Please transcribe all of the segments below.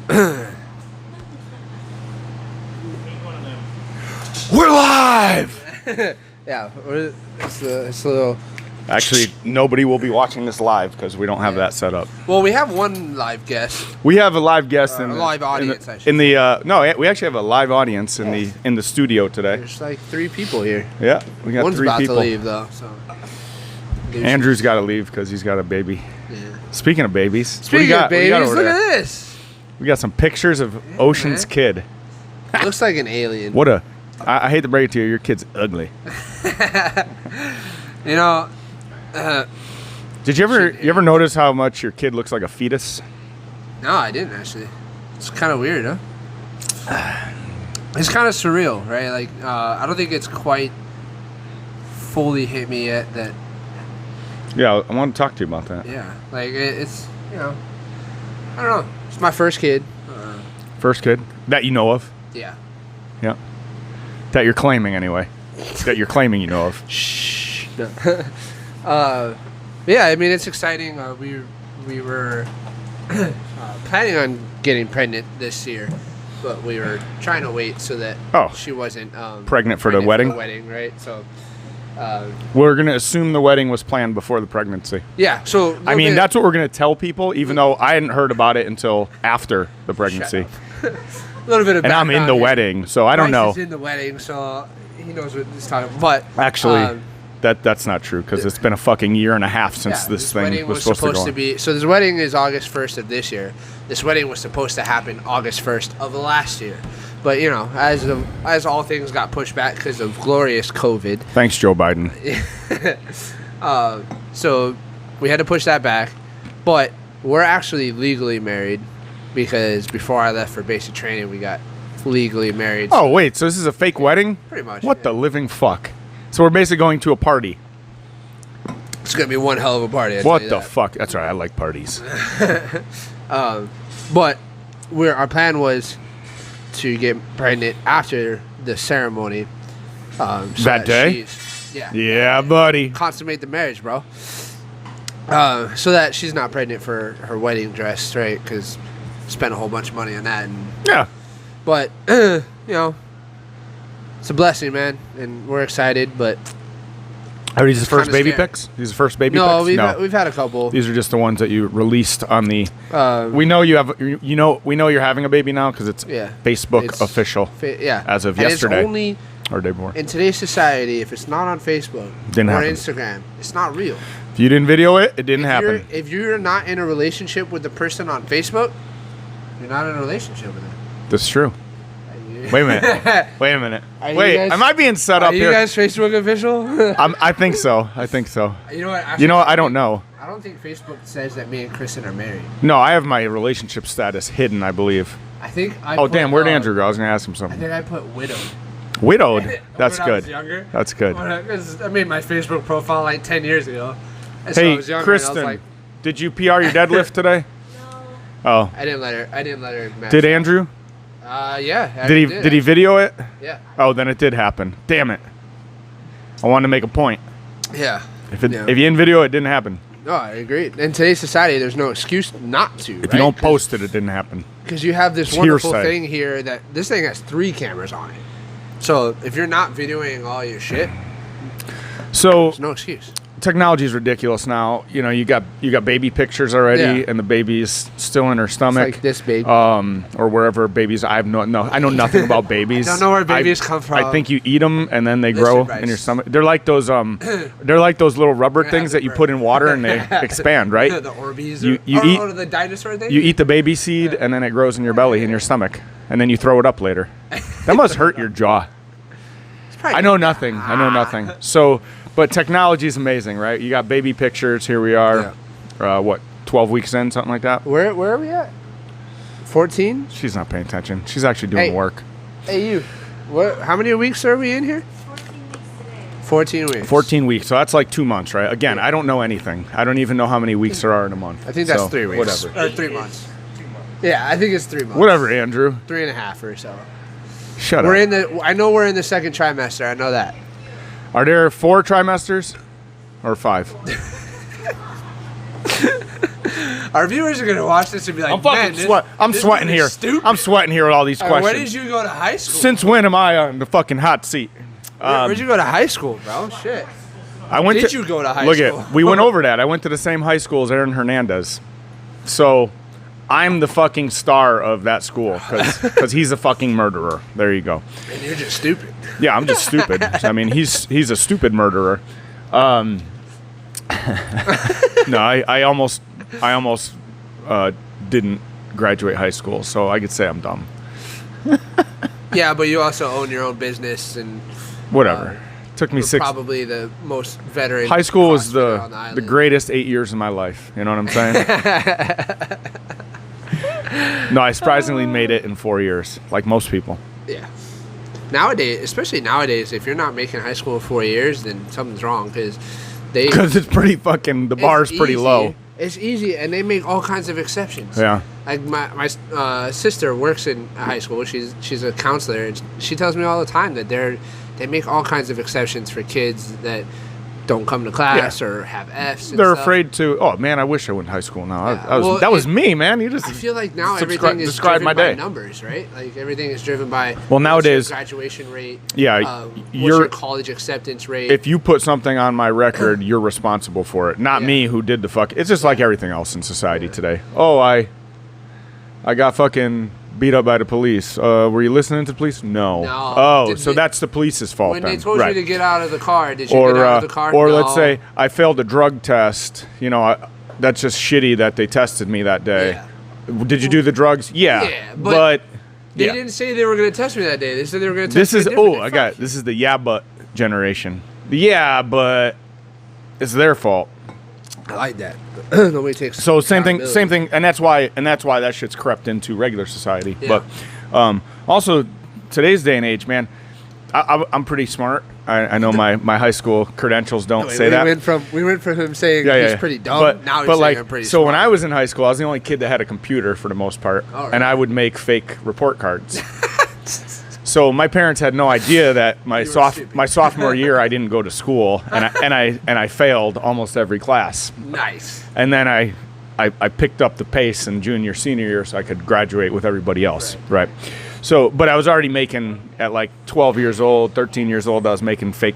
We're live! Yeah, it's a little... Actually, nobody will be watching this live because we don't have that set up. Well, we have one live guest. We have a live guest in the live audience. No, we actually have a live audience in the studio today. There's like 3 people here. Yeah, we got 3 people. One's about to leave though. So Andrew's got to leave because he's got a baby. Yeah. Speaking of babies, what do you got, babies, look at this. We got some pictures of Ocean's kid. Looks like an alien. What a! I hate to break it to you, your kid's ugly. You know. Did you ever notice how much your kid looks like a fetus? No, I didn't actually. It's kind of weird, huh? It's kind of surreal, right? Like, I don't think it's quite fully hit me yet that. Yeah, I want to talk to you about that. Yeah, like it's I don't know. It's my first kid. First kid that you know of. Yeah. Yeah. That you're claiming anyway. That you're claiming you know of. Shh. No. Yeah, I mean it's exciting. We were planning on getting pregnant this year, but we were trying to wait so that she wasn't pregnant for the wedding. Right? So we're gonna assume the wedding was planned before the pregnancy. Yeah. So I mean that's what we're gonna tell people, even though I hadn't heard about it until after the pregnancy. A little bit of. And I'm in the wedding, so I don't know. He's in the wedding, so he knows what he's talking about. But actually. That's not true because it's been a fucking year and a half since this thing was supposed to be. So this wedding is August 1st of this year. This wedding was supposed to happen August 1st of last year. But, you know, as all things got pushed back because of glorious COVID. Thanks, Joe Biden. So we had to push that back. But we're actually legally married because before I left for basic training, we got legally married. Oh, wait. So this is a fake wedding? Pretty much. What the living fuck? So we're basically going to a party. It's going to be one hell of a party. What the fuck? That's right. I like parties. But our plan was to get pregnant after the ceremony. That day? Yeah, buddy. Consummate the marriage, bro. So that she's not pregnant for her wedding dress, right? Because spent a whole bunch of money on that. And, yeah. But, you know. It's a blessing, man, and we're excited, but... Are these the first baby pics? These are first baby pics? No, we've had a couple. These are just the ones that you released on the... we know you have... we know you're having a baby now because it's Facebook official as of yesterday. It's only... Or day before. In today's society, if it's not on Facebook or Instagram, it's not real. If you didn't video it, it didn't happen. If you're not in a relationship with the person on Facebook, you're not in a relationship with them. That's true. Wait a minute. Wait a minute. Wait, am I being set up here? Are you guys Facebook official? I think so. I think so. You know what? Actually, I don't know. I don't think Facebook says that me and Kristen are married. No, I have my relationship status hidden, I believe. I think damn, where'd Andrew go? I was going to ask him something. I think I put widowed. Widowed? That's good. I was younger. That's good. I made my Facebook profile like 10 years ago. And hey, so I was younger, Kristen, and I was like, did you PR your deadlift today? No. Oh. I didn't let her match. Did Andrew? Yeah. Did he video it? Yeah. Oh, then it did happen. Damn it. I wanted to make a point. Yeah. If you didn't video it, it didn't happen. No, I agree. In today's society, there's no excuse not to. If you don't post it, it didn't happen. Because you have this wonderful thing here that this thing has 3 cameras on it. So if you're not videoing all your shit, there's no excuse. Technology is ridiculous now. You know, you got baby pictures already, and the baby's still in her stomach. It's like this big. Or wherever babies. I know nothing about babies. I don't know where babies come from. I think you eat them and then they grow in your stomach. They're like those little rubber things that you put in water and they expand, right? The Orbeez. You eat the dinosaur thing. You eat the baby seed and then it grows in your belly, in your stomach, and then you throw it up later. That must hurt your jaw. I know nothing. So. But technology is amazing, right? You got baby pictures. Here we are. Yeah. 12 weeks in, something like that? Where are we at? 14? She's not paying attention. She's actually doing work. Hey, you. How many weeks are we in here? 14 weeks. 14 weeks. So that's like 2 months, right? Again, I don't know anything. I don't even know how many weeks there are in a month. I think that's 3 weeks. Whatever. Or 3 months. Yeah, I think it's 3 months. Whatever, Andrew. 3.5 or so. Shut up. I know we're in the second trimester. I know that. Are there 4 trimesters or 5? Our viewers are gonna watch this and be like, I'm fucking this sweating dude here. is stupid. I'm sweating here with all these questions. Where did you go to high school? Since when am I on the fucking hot seat? Where'd you go to high school, bro? Shit. Did you go to high school? We went over that. I went to the same high school as Aaron Hernandez. So I'm the fucking star of that school because he's a fucking murderer. There you go. And you're just stupid. Yeah, I'm just stupid. I mean, he's a stupid murderer. No, I almost didn't graduate high school, so I could say I'm dumb. Yeah, but you also own your own business and whatever. Took me six. Probably the most veteran. High school was CrossFitter the greatest 8 years of my life. You know what I'm saying? No, I surprisingly made it in 4 years, like most people. Yeah. Nowadays, especially nowadays, if you're not making high school in 4 years, then something's wrong because it's pretty fucking. The bar's pretty low. It's easy, and they make all kinds of exceptions. Yeah. Like my sister works in high school. She's a counselor, and she tells me all the time that they make all kinds of exceptions for kids that don't come to class or have Fs. They're afraid to. Oh man, I wish I went to high school now. Yeah. That was me, man. You just. I feel like now everything is driven by numbers, right? Like everything is driven by. Well, nowadays, what's your graduation rate. Yeah, what's your college acceptance rate. If you put something on my record, you're responsible for it, not me who did the fuck. It's just like everything else in society today. Oh, I got fucking beat up by the police. Were you listening to the police? No. Oh, so that's the police's fault when then. they told you to get out of the car, did you get out of the car? Or let's say I failed a drug test. You know, that's just shitty that they tested me that day. Yeah. Did you do the drugs? Yeah. But they didn't say they were going to test me that day. They said they were going to test me. This is the yeah but generation. Yeah, but it's their fault. I like that. Nobody takes. So same thing, and that's why that shit's crept into regular society. Yeah. But also today's day and age, man, I'm pretty smart. I know my high school credentials don't say that. We went from him saying he's pretty dumb. But, now he's saying I'm pretty smart. So when I was in high school, I was the only kid that had a computer for the most part, and I would make fake report cards. So my parents had no idea that my sophomore year I didn't go to school and I failed almost every class. Nice. And then I picked up the pace in senior year so I could graduate with everybody else. Right. So, but I was already making at like 12 years old, 13 years old. I was making fake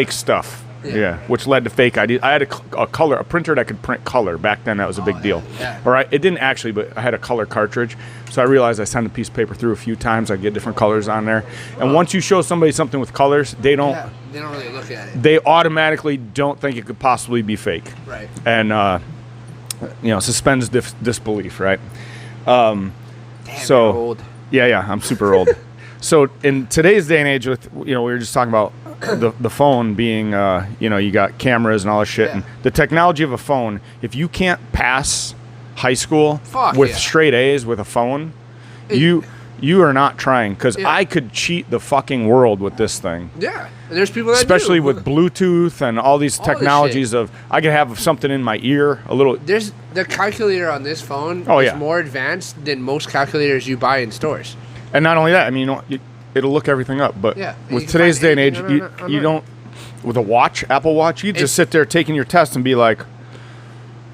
stuff. Yeah, which led to fake ID. I had a printer that could print color. Back then, that was a big deal. Yeah. All right, it didn't actually, but I had a color cartridge. So I realized I sent a piece of paper through a few times. I get different colors on there. And once you show somebody something with colors, they don't really look at it. They automatically don't think it could possibly be fake. Right. And suspends disbelief. Right. Damn, you're old. Yeah, I'm super old. So in today's day and age, with we were just talking about the phone being, you got cameras and all this shit, and the technology of a phone. If you can't pass high school with straight A's with a phone, you are not trying. Because I could cheat the fucking world with this thing. Yeah, and there's people that especially do. With Bluetooth and all these technologies of I could have something in my ear a little. There's the calculator on this phone is more advanced than most calculators you buy in stores. And not only that, I mean, it'll look everything up. But with today's day and age, you don't. With a watch, Apple Watch, you just sit there taking your test and be like,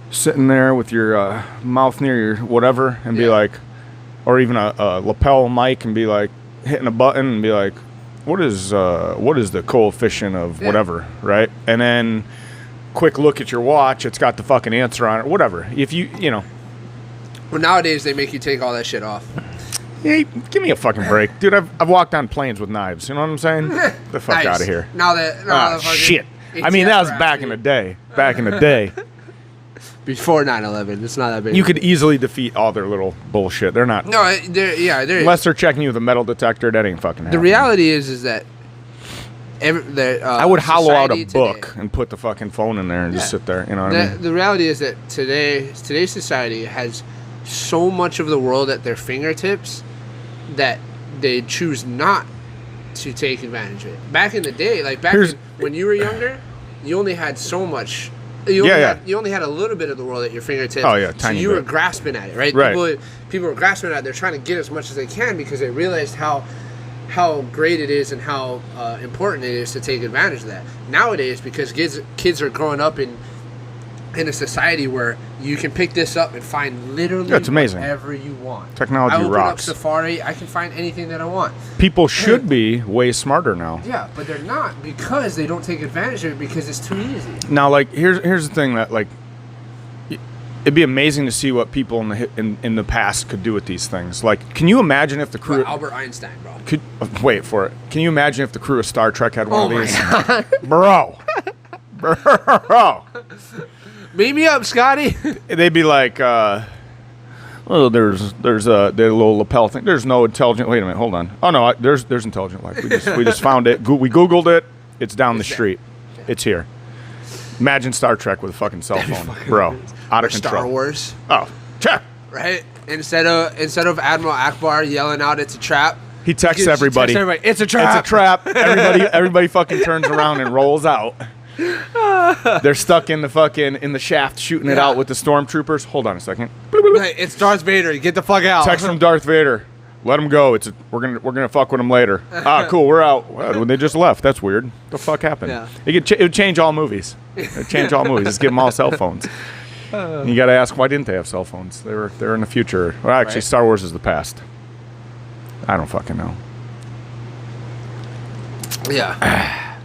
sitting there with your mouth near your whatever, and be like, or even a lapel mic, and be like hitting a button and be like, what is the coefficient of whatever, right? And then quick look at your watch, it's got the fucking answer on it, whatever. If Well, nowadays they make you take all that shit off. Hey, give me a fucking break. Dude, I've walked on planes with knives. You know what I'm saying? The fuck out of here. Shit. I mean, that was back in the day. Back in the day. Before 9/11. It's not that big. You could easily defeat all their little bullshit. They're not. No, they're unless they're checking you with a metal detector, that ain't fucking happening. The reality is that I would hollow out a book and put the fucking phone in there and just sit there. You know what I mean? The reality is that today's society has so much of the world at their fingertips that they choose not to take advantage of it. Back in the day, when you were younger, you only had so much. You only had a little bit of the world at your fingertips. Oh, yeah, tiny so you bit. were grasping at it, right? Right. People were grasping at it. They're trying to get as much as they can because they realized how great it is and how important it is to take advantage of that. Nowadays, because kids are growing up in in a society where you can pick this up and find literally it's amazing. whatever you want. Technology I open rocks. up Safari, I can find anything that I want. People should be way smarter now. Yeah, but they're not because they don't take advantage of it because it's too easy. Now, like, here's the thing that, like, it'd be amazing to see what people in the past could do with these things. Like, can you imagine if the crew... Well, Albert Einstein, bro. Wait for it. Can you imagine if the crew of Star Trek had one of these? God. Bro. Beam me up, Scotty. They'd be like, well, there's a little lapel thing. There's no intelligent... Wait a minute, hold on. Oh, no, there's intelligent life. We just found it. We Googled it. It's down the street. It's here. Imagine Star Trek with a fucking cell phone. Bro, out of control. Star Wars. Oh, check. Right? Instead of Admiral Akbar yelling out, it's a trap. He texts everybody. It's a trap. It's a trap. Everybody fucking turns around and rolls out. They're stuck in the shaft shooting it out with the stormtroopers. Hold on a second. Hey, it's Darth Vader. Get the fuck out. Text from Darth Vader. Let him go. We're gonna fuck with him later. Cool. We're out. Well, they just left. That's weird. What the fuck happened? Yeah. It would change all movies. It'd change all movies. Just give them all cell phones. You got to ask, why didn't they have cell phones? They're in the future. Well, actually, right. Star Wars is the past. I don't fucking know. Yeah.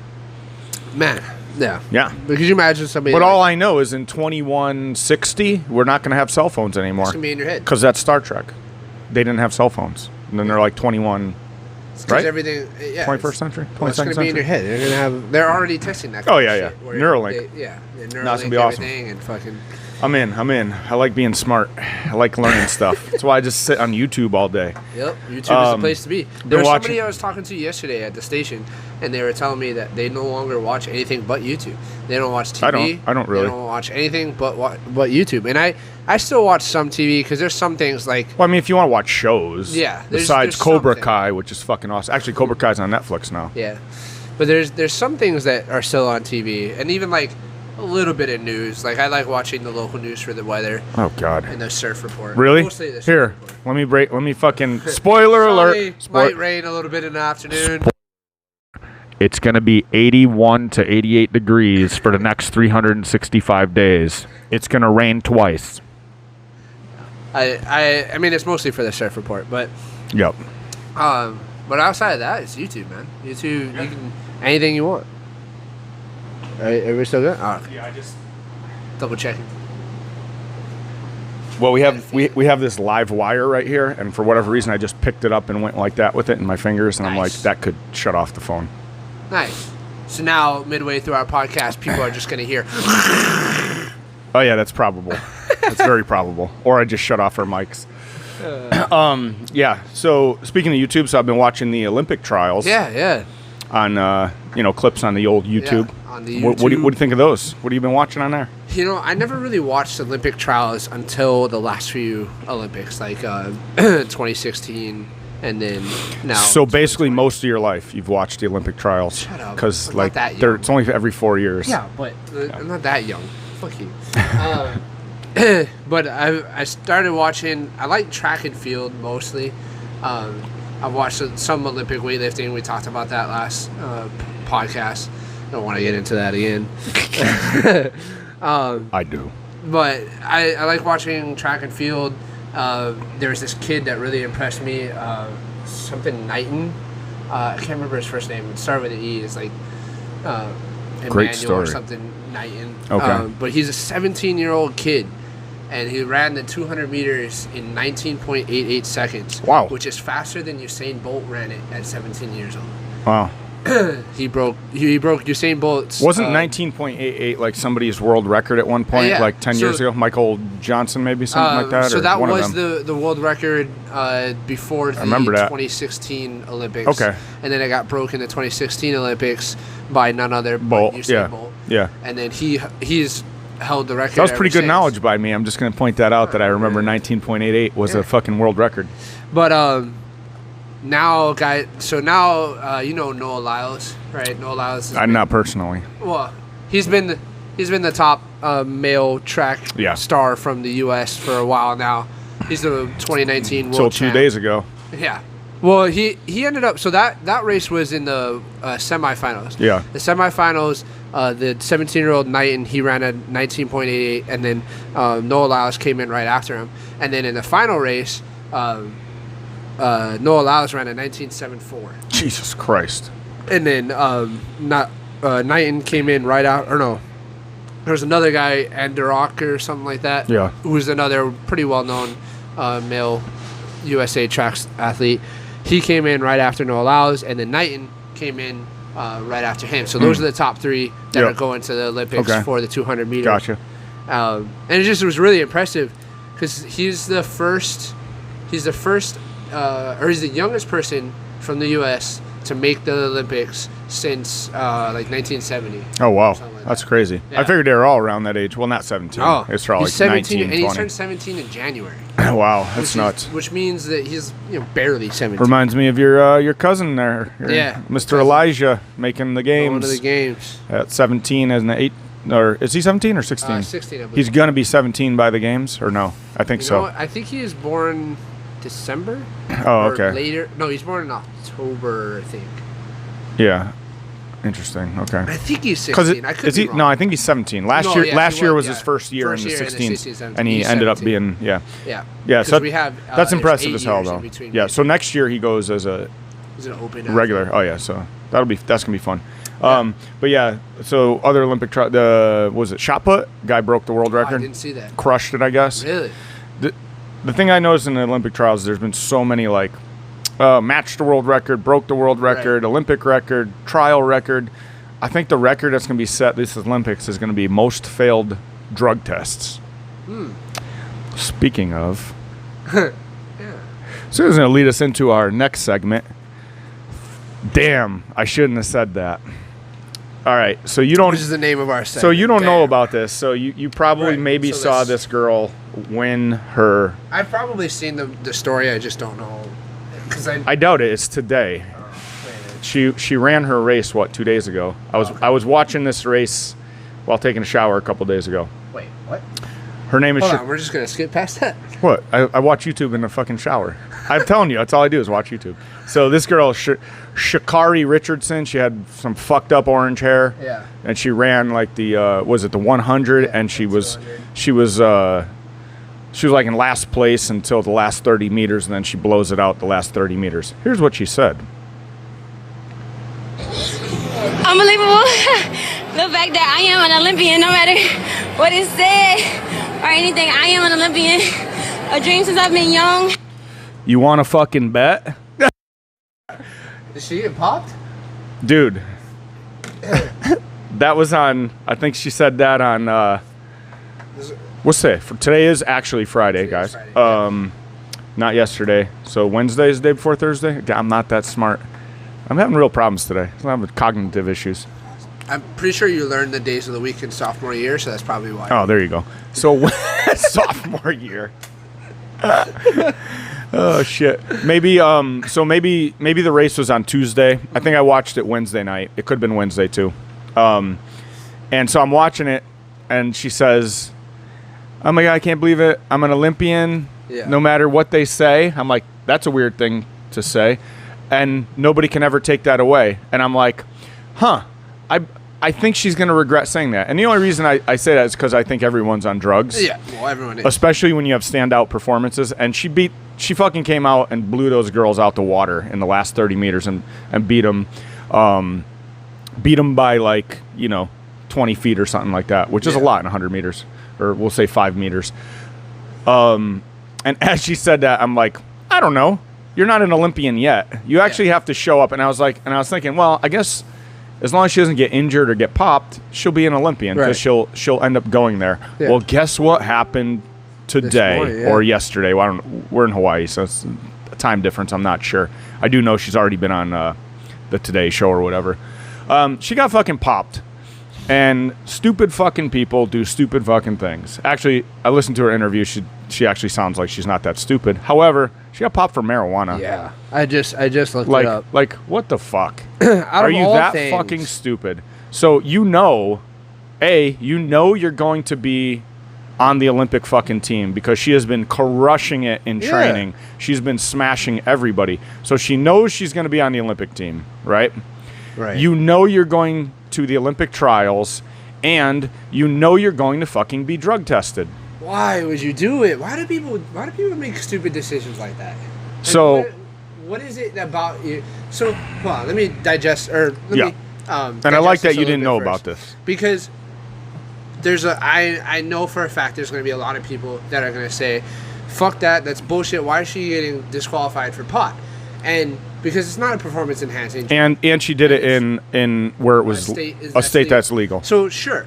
Man. Yeah. Yeah. But could you imagine somebody... But all I know is in 2160, we're not going to have cell phones anymore. It's going to be in your head. Because that's Star Trek. They didn't have cell phones. And then they're like 21... Right? Everything, yeah, 21st century? 22nd it's going to be in your head. They're already testing that. Oh, yeah. Neuralink. Neuralink. No, it's going to be awesome. And fucking... I'm in. I like being smart. I like learning stuff. That's why I just sit on YouTube all day. Yep, YouTube is the place to be. There was somebody I was talking to yesterday at the station, and they were telling me that they no longer watch anything but YouTube. They don't watch TV. I don't really. They don't watch anything but YouTube. And I still watch some TV because there's some things like... Well, I mean, if you want to watch shows. Yeah. Besides Cobra Kai, which is fucking awesome. Actually, Cobra Kai's on Netflix now. Yeah. But there's some things that are still on TV. And even like... a little bit of news. Like, I like watching the local news for the weather. Oh, God. And the surf report. Really? Mostly the surf Here, report. let me fucking... Spoiler alert. Might rain a little bit in the afternoon. It's going to be 81 to 88 degrees for the next 365 days. It's going to rain twice. I mean, it's mostly for the surf report, but... Yep. But outside of that, it's YouTube, man. YouTube, you can... Anything you want. Are we still good? Oh. Yeah, I just... Double checking. Well, we have this live wire right here, and for whatever reason, I just picked it up and went like that with it in my fingers, and I'm like, that could shut off the phone. Nice. So now, midway through our podcast, people are just going to hear... Oh, yeah, that's probable. That's very probable. Or I just shut off our mics. Yeah, so speaking of YouTube, so I've been watching the Olympic trials. Yeah. On, clips on the old YouTube. Yeah, on the YouTube. What do you think of those? What have you been watching on there? I never really watched Olympic trials until the last few Olympics, like 2016 and then now. So basically most of your life you've watched the Olympic trials. Shut up. Because like it's only every 4 years. Yeah, but I'm not that young. Fuck you. But I started watching, I like track and field mostly. I've watched some Olympic weightlifting. We talked about that last podcast. Don't want to get into that again. I do. But I like watching track and field. There was this kid that really impressed me. Something Knighton. I can't remember his first name. It started with an E. It's like Great Emmanuel story. Or something Knighton. Okay. But he's a 17-year-old kid. And he ran the 200 meters in 19.88 seconds. Wow. Which is faster than Usain Bolt ran it at 17 years old. Wow. He broke Usain Bolt's... Wasn't 19.88 like somebody's world record at one point, like 10 years ago? Michael Johnson, maybe, something like that? So or that one was of them? the world record before the 2016 Olympics. Okay. And then it got broken in the 2016 Olympics by none other but Usain Bolt. Yeah. And then he's held the record. That was pretty good knowledge by me. I'm just going to point that out that I remember 19.88 was a fucking world record. But now, guys, so now you know Noah Lyles, right? Noah Lyles. Not personally. Well, he's been the top male track star from the U.S. for a while now. He's the 2019 world champ. Until 2 days ago. Yeah. Well, he ended up. So that race was in the semifinals. Yeah. The semifinals. The 17-year-old Knighton, he ran a 19.88, and then Noah Lyles came in right after him. And then in the final race, Noah Lyles ran a 19.74. Jesus Christ. And then Knighton came in right out. Or no, there was another guy, Anderock or something like that. Yeah. Who was another pretty well-known male USA track athlete. He came in right after Noah Lyles, and then Knighton came in right after him. So those are the top three that are going to the Olympics for the 200 meters. Gotcha. And it was really impressive because he's the youngest person from the U.S. to make the Olympics since 1970. Oh, wow. Like That's that. crazy. Yeah. I figured they were all around that age. Well, not 17. Oh, it's probably he's 17, 19, and he 20. turned 17 in January. Wow, that's nuts. Which means that he's barely 17. Reminds me of your cousin there. Yeah. Mr. Elijah making the games. Going to the games. At 17 as an 8, or is he 17 or 16? 16, I believe. He's going to be 17 by the games, or no? I think You know so. what? I think he is born December. Oh, or okay. Later. No, he's born in October, I think. Yeah. Interesting. Okay. I think he's 16. I could be wrong. No, I think he's 17. Last No, year, yeah, last he year was, was his yeah. first year First in the year in the 16, 16, 17. and he He's ended up 17. being Yeah. Yeah. So we have, that's there's impressive 8 as hell, years though. in between Yeah. races. So next year he goes as a He's an open regular. Oh yeah. So that's gonna be fun. But yeah. So other Olympic was it shot put? Guy broke the world Oh, I record. didn't see that. Crushed it, I guess. Really? The thing I noticed in the Olympic trials, there's been so many like matched the world record, broke the world record, Olympic record, trial record. I think the record that's going to be set this Olympics is going to be most failed drug tests. Speaking of, Yeah. so this is going to lead us into our next segment. Damn, I shouldn't have said that. All right, so you don't. Which is the name of our segment. So you don't know Damn. about this. So you probably Right, maybe so saw this- this girl win her. I've probably seen the story. I just don't know. Because I doubt it. It's today. She ran her race 2 days ago. I was watching this race while taking a shower a couple days ago. Wait, what? Her name is Hold on, we're just going to skip past that. what? I watch YouTube in the fucking shower. I'm telling you, that's all I do is watch YouTube. So this girl, Sha'Carri Richardson, she had some fucked up orange hair. Yeah. And she ran like the was it the 100? Yeah, and she was 100. she was like in last place until the last 30 meters, and then she blows it out the last 30 meters. Here's what she said. Unbelievable. The fact that I am an Olympian, no matter what is said or anything, I am an Olympian. A dream since I've been young. You want to fucking bet? Did she get popped? Dude. That was on, I think she said that on, what's today? Today is actually Friday, Today is guys. Friday, Not yesterday. So Wednesday is the day before Thursday? I'm not that smart. I'm having real problems today. I'm having cognitive issues. I'm pretty sure you learned the days of the week in sophomore year, so that's probably why. Oh, there you go. So sophomore year. Oh shit. Maybe maybe the race was on Tuesday. I think I watched it Wednesday night. It could have been Wednesday too. And so I'm watching it, and she says, "Oh my God, I can't believe it. I'm an Olympian. Yeah. No matter what they say." I'm like, that's a weird thing to say, and nobody can ever take that away. And I'm like, huh. I think she's going to regret saying that. And the only reason I say that is because I think everyone's on drugs. Yeah, well, everyone is. Especially when you have standout performances. And she fucking came out and blew those girls out the water in the last 30 meters and beat them. Beat them by 20 feet or something like that, which is a lot in 100 meters. Or we'll say 5 meters. And as she said that, I'm like, I don't know. You're not an Olympian yet. You actually have to show up. And I was thinking, well, I guess as long as she doesn't get injured or get popped, she'll be an Olympian because she'll end up going there. Yeah. Well, guess what happened today or yesterday? Well, we're in Hawaii, so it's a time difference. I'm not sure. I do know she's already been on the Today Show or whatever. She got fucking popped. And stupid fucking people do stupid fucking things. Actually, I listened to her interview. She actually sounds like she's not that stupid. However, she got popped for marijuana. Yeah, I just looked it up. Like, what the fuck? Out Are of you all that things, fucking stupid? So you're going to be on the Olympic fucking team because she has been crushing it in training. She's been smashing everybody. So she knows she's going to be on the Olympic team, right? Right. You know you're going to the Olympic trials, and you know you're going to fucking be drug tested. Why would you do it? Why do people make stupid decisions like that? Like, So what is it about you? So, hold on, let me digest, or let me and I like that you didn't know about this. Because I know for a fact there's going to be a lot of people that are going to say, fuck that, that's bullshit, why is she getting disqualified for pot? And because it's not a performance enhancing drug. And she did it in where it was a state that's legal. So sure,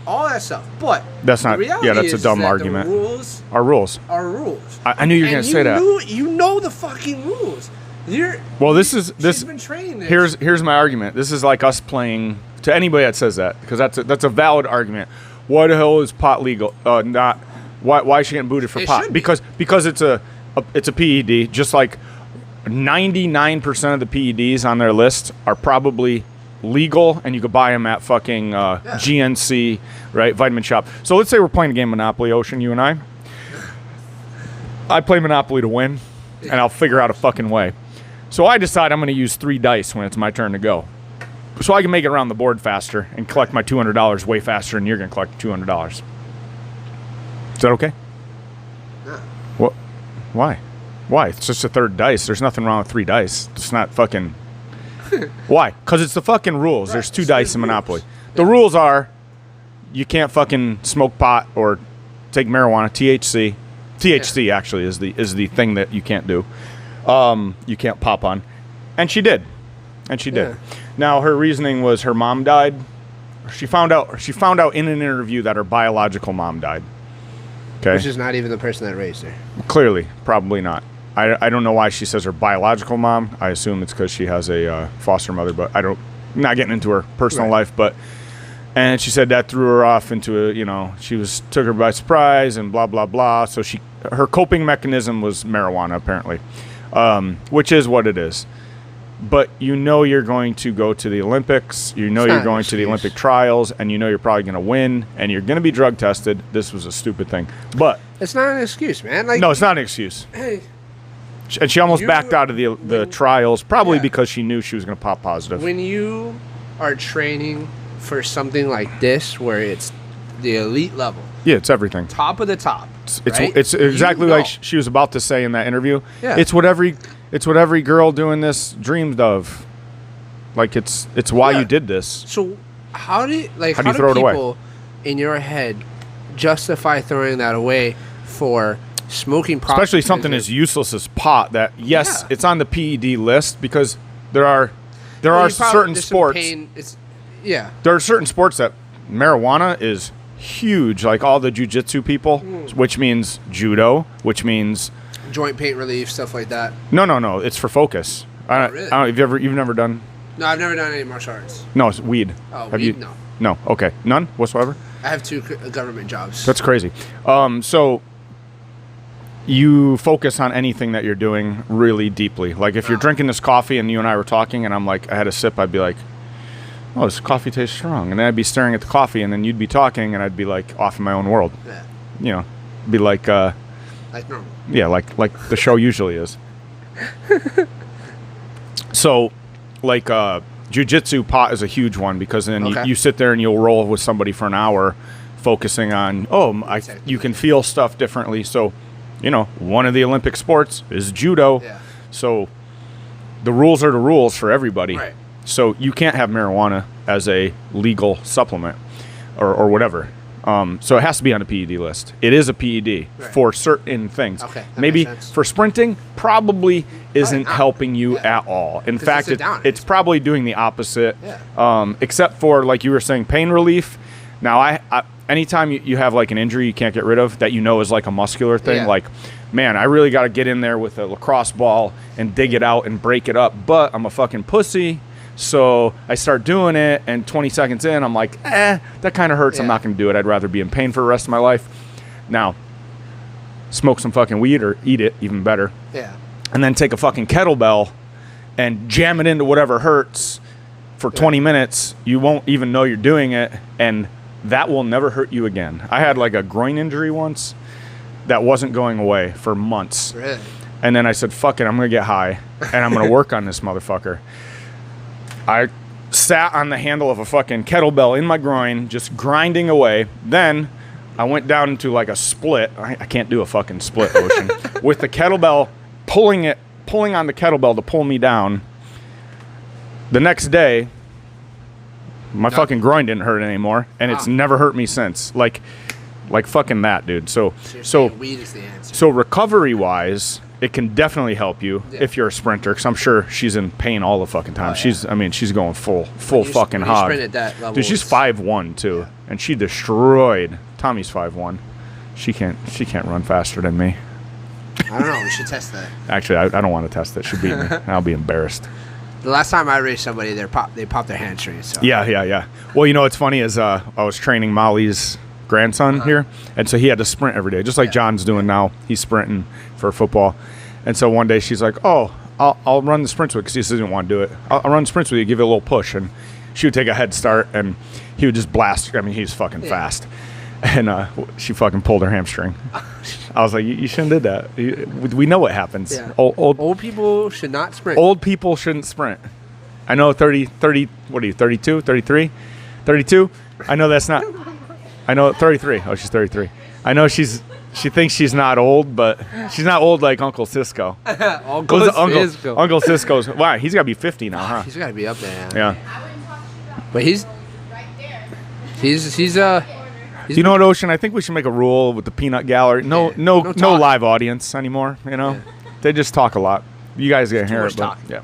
all that stuff, but that's not. Yeah, that's a dumb argument. The rules are rules. Are rules. I knew you were going to say that. You know the fucking rules. She's been trained this. Here's my argument. This is like us playing to anybody that says that, because that's a valid argument. Why the hell is pot legal? Not why is she getting booted for pot? Because it's a PED. Just like 99% of the PEDs on their list are probably legal, and you could buy them at fucking GNC, right? Vitamin Shop. So let's say we're playing a game of Monopoly, Ocean, you and I. I play Monopoly to win, and I'll figure out a fucking way. So I decide I'm going to use 3 dice when it's my turn to go, so I can make it around the board faster and collect my $200 way faster than you're going to collect $200. Is that okay? No. What? Why? Why? It's just a 3rd dice. There's nothing wrong with 3 dice. It's not fucking... Why? Because it's the fucking rules. Right. There's 2 dice in Monopoly. The rules are you can't fucking smoke pot or take marijuana, THC. THC actually is the thing that you can't do. You can't pop on. And she did. Yeah. Now her reasoning was her mom died. She found out in an interview that her biological mom died. Okay. Which is not even the person that raised her. Clearly, probably not. I don't know why she says her biological mom. I assume it's because she has a foster mother, but I'm not getting into her personal life. And she said that threw her off into took her by surprise and blah blah blah. So her coping mechanism was marijuana apparently, which is what it is. But you're going to go to the Olympics. You're going to the Olympic trials, and you're probably going to win, and you're going to be drug tested. This was a stupid thing, but it's not an excuse, man. No, it's not an excuse. Hey. And she almost backed out of the trials, probably because she knew she was going to pop positive. When you are training for something like this, where it's the elite level. Yeah, it's everything. Top of the top. It's exactly like she was about to say in that interview. Yeah. It's what every girl doing this dreamed of. Like it's why you did this. So how do throw it away? People in your head justify throwing that away for smoking pot? Especially something as useless as pot. That it's on the PED list because there are certain sports. There are certain sports that marijuana is huge, like all the jiu-jitsu people, which means judo, which means joint pain relief, stuff like that. No, it's for focus. Really? You've never done? No, I've never done any martial arts. No, it's weed. Oh, Have weed? you? No. Okay, none whatsoever. I have 2 government jobs. That's crazy. So you focus on anything that you're doing really deeply. Like if you're drinking this coffee and you and I were talking, and I had a sip, I'd be like, oh, this coffee tastes strong. And then I'd be staring at the coffee, and then you'd be talking, and I'd be like off in my own world. Yeah. Be like normal. Yeah, like the show usually is. So, like jiu-jitsu, pot is a huge one because then you sit there and you'll roll with somebody for an hour focusing on, you can feel stuff differently. So, one of the Olympic sports is judo. Yeah. So the rules are the rules for everybody. Right. So you can't have marijuana as a legal supplement or whatever. So it has to be on a PED list. It is a PED for certain things. Okay, maybe for sprinting, probably isn't helping you at all. In fact, it's probably doing the opposite. Yeah. Except for, like you were saying, pain relief. Now, I anytime you have like an injury you can't get rid of that is like a muscular thing, like, man, I really got to get in there with a lacrosse ball and dig it out and break it up. But I'm a fucking pussy. So I start doing it, and 20 seconds in, I'm like, that kind of hurts. I'm not going to do it. I'd rather be in pain for the rest of my life. Now, smoke some fucking weed or eat it, even better. Yeah. And then take a fucking kettlebell and jam it into whatever hurts for 20 minutes. You won't even know you're doing it, and that will never hurt you again. I had like a groin injury once that wasn't going away for months. Really? And then I said, fuck it, I'm going to get high, and I'm going to work on this motherfucker. I sat on the handle of a fucking kettlebell in my groin, just grinding away. Then I went down into like a split. I can't do a fucking split, Ocean. With the kettlebell, pulling on the kettlebell to pull me down. The next day, my fucking groin didn't hurt anymore, and it's never hurt me since. Like fucking that, dude. So weed is the answer. So recovery-wise, it can definitely help you if you're a sprinter, because I'm sure she's in pain all the fucking time. She's going full fucking hog. Sprint at that level, dude, she's 5'1" too, and she destroyed. Tommy's 5'1". She can't run faster than me. I don't know. We should test that. Actually, I don't want to test it. She'll beat me. I'll be embarrassed. The last time I raced somebody, they popped their hamstrings. So. Yeah. Well, you know what's funny is I was training Molly's grandson here, and so he had to sprint every day, just like John's doing now. He's sprinting for football, and so one day she's like, "Oh, I'll run the sprints with," because he doesn't want to do it. I'll run sprints with you, give it a little push, and she would take a head start, and he would just blast. I mean, he's fucking fast, and she fucking pulled her hamstring. I was like, "You shouldn't have did that. We know what happens. Yeah. Old people should not sprint. Old people shouldn't sprint." I know 30, what are you, 32, 33, 32? I know that's not. I know 33. Oh, she's 33. I know she thinks she's not old, but she's not old like Uncle Cisco. Uncle Cisco's. Wow, he's got to be 50 now, huh? He's got to be up there. Yeah. But he's You know what, Ocean? I think we should make a rule with the Peanut Gallery. No live audience anymore. You know, they just talk a lot. You guys get to hear it, but yeah.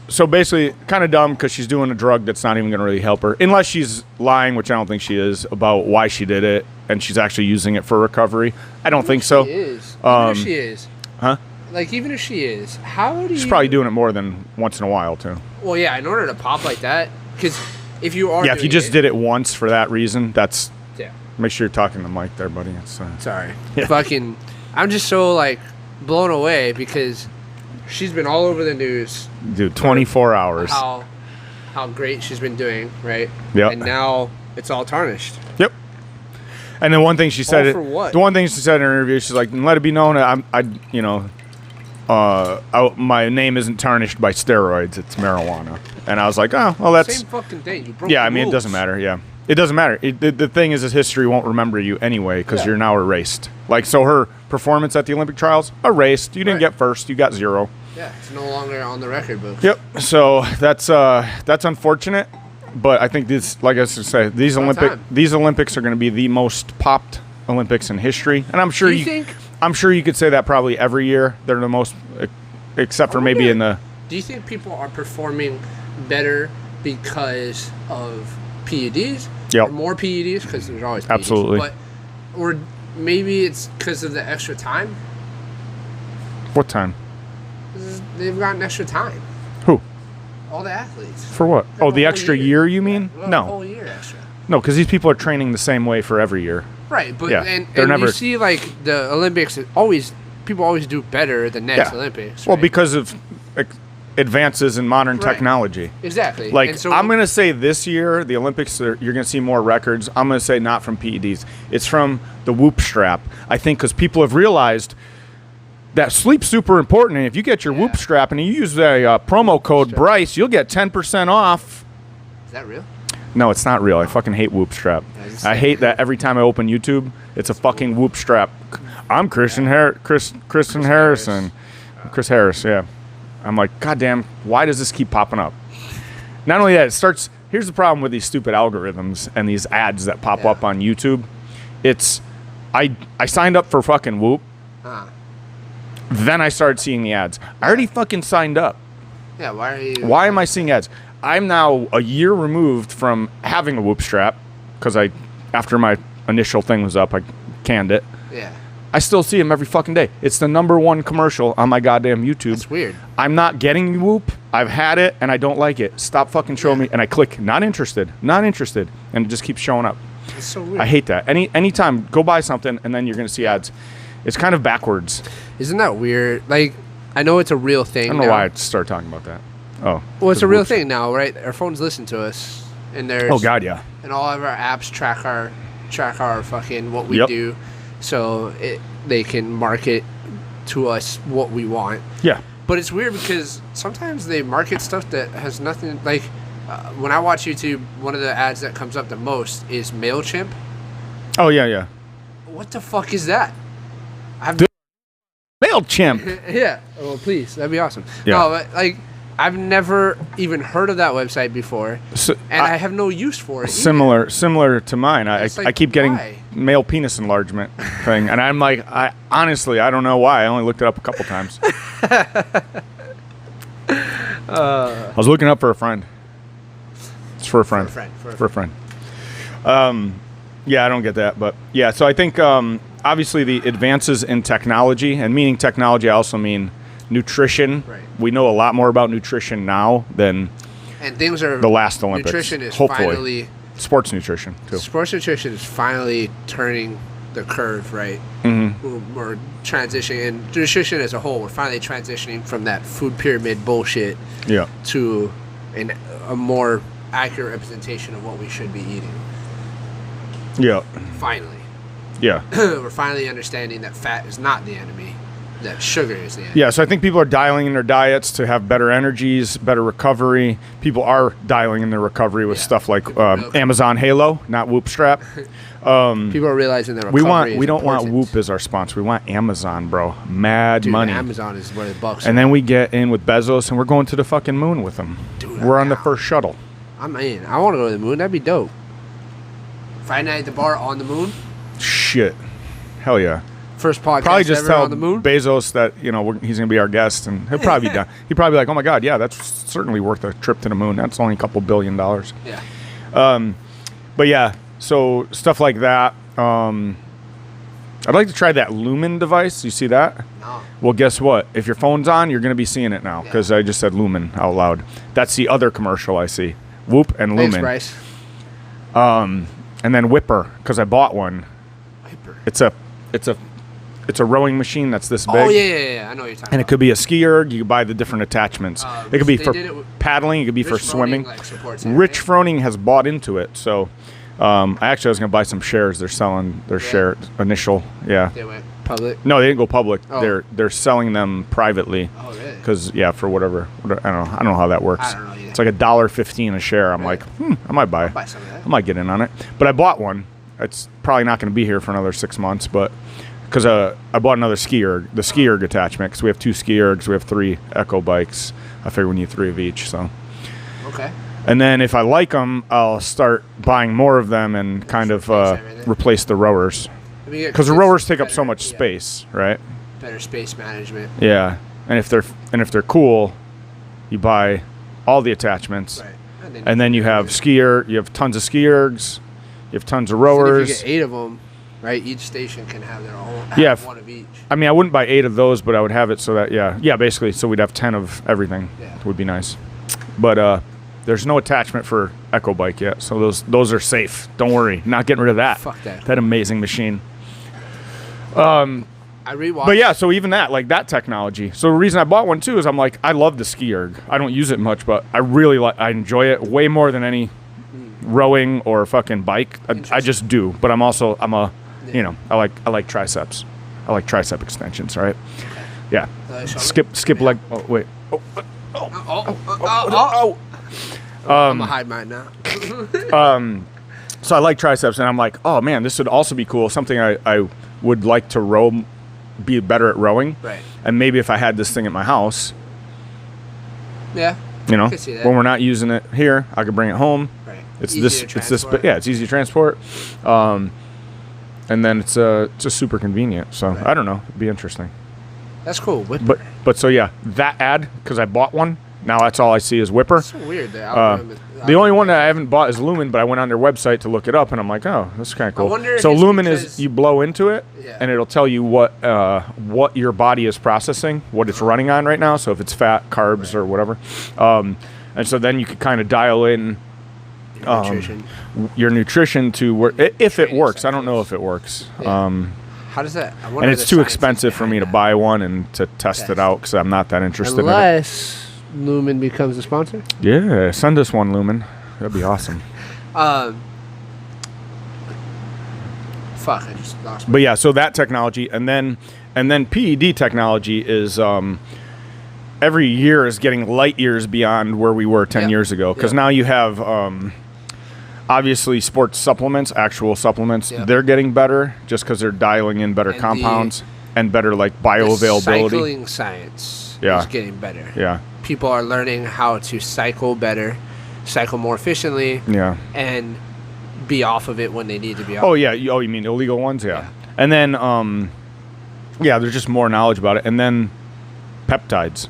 So basically, kind of dumb because she's doing a drug that's not even going to really help her, unless she's lying, which I don't think she is, about why she did it, and she's actually using it for recovery. I don't think so. She is. Even if she is. Huh? Like, even if she is, how do you... She's probably doing it more than once in a while, too. Well, yeah, in order to pop like that, because if you are if you just did it once for that reason, that's... Yeah. Make sure you're talking to the mic there, buddy. It's, Sorry. Yeah. Fucking... I'm just so, like, blown away because... She's been all over the news. Dude, 24 hours. How great she's been doing, right? Yep. And now it's all tarnished. Yep. And then one thing she said, for what? The one thing she said in her interview, she's like, "Let it be known that my name isn't tarnished by steroids. It's marijuana." And I was like, "Oh, well, that's same fucking thing. You broke yeah. the I mean, rules. it doesn't matter. Yeah, it doesn't matter. The thing is history won't remember you anyway because you're now erased. Like, so her performance at the Olympic trials erased. You didn't get first. You got 0. Yeah, it's no longer on the record books. Yep. So that's unfortunate, but I think this, like I was say, these Olympics are going to be the most popped Olympics in history, and I'm sure I'm sure you could say that probably every year they're the most, except for maybe in the. Do you think people are performing better because of PEDs? Yep. Or more PEDs because there's always PEDs. Absolutely. Or maybe it's because of the extra time. What time? They've gotten extra time. Who? All the athletes. For what? Oh, the extra year you mean? Yeah, no. The whole year extra. No, because these people are training the same way for every year. Right, but and never. You see, like the Olympics, people always do better the next Olympics. Right? Well, because of advances in modern technology. Exactly. Like, I'm going to say this year, the Olympics, you're going to see more records. I'm going to say not from PEDs. It's from the Whoop strap. I think because people have realized that sleep's super important, and if you get your Whoop strap and you use the promo code Bryce, you'll get 10% off. Is that real? No, it's not real. I fucking hate Whoop strap. I hate that every time I open YouTube, it's a fucking Whoop strap. I'm Chris Harris, yeah. I'm like, goddamn, why does this keep popping up? Not only that, here's the problem with these stupid algorithms and these ads that pop up on YouTube. It's, I signed up for fucking Whoop. Then I started seeing the ads. I already fucking signed up. Yeah, why am I seeing ads? I'm now a year removed from having a Whoop strap because after my initial thing was up, I canned it. Yeah. I still see them every fucking day. It's the #1 commercial on my goddamn YouTube. That's weird. I'm not getting Whoop. I've had it and I don't like it. Stop fucking showing me. And I click not interested, and it just keeps showing up. It's so weird. I hate that. Anytime, go buy something and then you're going to see ads. It's kind of backwards. Isn't that weird? Like, I know it's a real thing. I don't know why I started talking about that. Oh. Well, it's a real thing now, right? Our phones listen to us, and there's Oh God, yeah. and all of our apps track our fucking what we do, so they can market to us what we want. Yeah. But it's weird because sometimes they market stuff that has nothing. Like when I watch YouTube, one of the ads that comes up the most is MailChimp. Oh yeah. What the fuck is that? MailChimp. Yeah. Oh, please, that'd be awesome. Yeah. No, but like I've never even heard of that website before, and I have no use for it. Similar to mine. I keep getting why? male penis enlargement thing, and I'm like, I honestly don't know why. I only looked it up a couple times. I was looking up for a friend. It's for a friend. For a friend. Yeah, I don't get that, but yeah. So I think obviously the advances in technology, and meaning technology, I also mean nutrition. Right. We know a lot more about nutrition now than things are the last Olympics. Nutrition is hopefully. Finally Sports nutrition too. Sports nutrition is finally turning the curve, right? Mm-hmm. We're transitioning, and nutrition as a whole, we're finally transitioning from that food pyramid bullshit to a more accurate representation of what we should be eating. Yeah. Finally. Yeah. We're finally understanding that fat is not the enemy, that sugar is the enemy. Yeah, so I think people are dialing in their diets to have better energies, better recovery. People are dialing in their recovery with stuff like Amazon Halo, not Whoop Strap. People are realizing that recovery we don't want Whoop as our sponsor. We want Amazon, bro. Dude, money. Amazon is where the bucks and then we get in with Bezos, and we're going to the fucking moon with them. Dude, we're on the first shuttle. I'm in. I want to go to the moon. That'd be dope. Friday night at the bar on the moon. Shit. Hell yeah. First podcast probably just ever tell on the moon. Bezos that he's gonna be our guest, and he'll probably be done. He'd probably be like, "Oh my God, yeah, that's certainly worth a trip to the moon. That's only a couple $1 billion." Yeah. But yeah, so stuff like that. I'd like to try that Lumen device. You see that? No. Well, guess what? If your phone's on, you're gonna be seeing it now because I just said Lumen out loud. That's the other commercial I see. Whoop and Lumen. Thanks, Bryce. And then Whipper, because I bought one. Whipper. It's a rowing machine that's this big. Oh yeah. I know what you're talking about. And it could be a ski erg. You could buy the different attachments. It could be for paddling. It could be for swimming. Rich Froning has bought into it. So I was going to buy some shares. They're selling their share initial. Yeah. They went public? No, they didn't go public. Oh. They're selling them privately. Oh, really? Because, for whatever. I don't know how that works. I don't know either. It's like $1.15 a share. I'm like, I might buy some of that. I might get in on it. But I bought one. It's probably not going to be here for another 6 months, but because I bought another ski erg, the ski erg attachment, because we have 2 ski ergs, we have 3 Echo bikes. I figure we need 3 of each. So. Okay. And then if I like them, I'll start buying more of them and kind of replace the rowers, because the rowers take up so much space, right? Better space management. Yeah, and if they're cool, you buy all the attachments, right? And then you have you have tons of ski ergs. You have tons of rowers. If you get 8 of them, right? Each station can have their own. One of each. I mean, I wouldn't buy 8 of those, but I would have it so that basically, so we'd have 10 of everything. Yeah. It would be nice. But there's no attachment for Echo Bike yet, so those are safe. Don't worry, not getting rid of that. Fuck that. That amazing machine. I rewatched. But yeah, so even that technology. So the reason I bought one too is I'm like, I love the ski erg. I don't use it much, but I really I enjoy it way more than any rowing or fucking bike. I just do. But I like triceps. I like tricep extensions, right? Yeah. Skip leg. Oh wait. I'm gonna hide mine now. So I like triceps, and I'm like, oh man, this would also be cool. Something I would like to row, be better at rowing. Right. And maybe if I had this thing at my house. Yeah. I could see that. When we're not using it here, I could bring it home. Right. It's easy it's easy to transport. And then it's super convenient. So I don't know, it'd be interesting. That's cool. But so yeah, that ad, because I bought one. Now that's all I see is Whipper. It's so weird. The only one that I haven't bought is Lumen, but I went on their website to look it up, and I'm like, oh, this is kind of cool. I wonder if so it's Lumen because- is you blow into it, and it'll tell you what your body is processing, what it's running on right now. So if it's fat, carbs, or whatever, and so then you could kind of dial in your nutrition to where if it works. I don't know if it works. Yeah. How does that? And it's too expensive for me to buy one and to test it out because I'm not that interested in it. Unless Lumen becomes a sponsor. Yeah, send us one, Lumen. That'd be awesome. Fuck, I just lost. But yeah, so that technology, and then PED technology is every year is getting light years beyond where we were 10 years ago. Because now you have obviously sports supplements, actual supplements. They're getting better just because they're dialing in better compounds and better like bioavailability. Cycling science is getting better. Yeah, people are learning how to cycle better, cycle more efficiently. Yeah, and be off of it when they need to be off. Oh yeah, you mean illegal ones? Yeah. And then there's just more knowledge about it. And then peptides.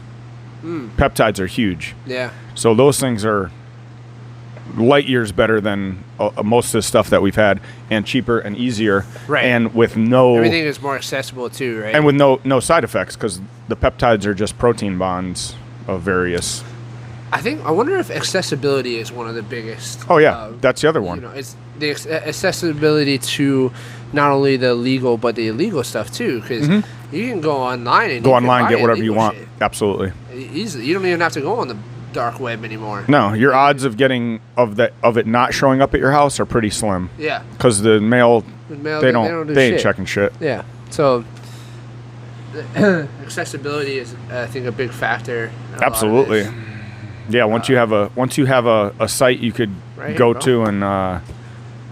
Peptides are huge. Yeah. So those things are light years better than most of the stuff that we've had, and cheaper and easier. Right. And with no everything is more accessible too, right? And with no side effects, because the peptides are just protein bonds of various. I wonder if accessibility is one of the biggest. Oh yeah, that's the other one. It's the accessibility to not only the legal but the illegal stuff too, because you can go online and get whatever you want. Shit. Absolutely. Easily, you don't even have to go on the dark web anymore. No, your odds of getting of it not showing up at your house are pretty slim. Yeah. Because the mail they ain't checking shit. Yeah. So accessibility is, I think, a big factor. Absolutely. Yeah, once you have a site you could go to, and I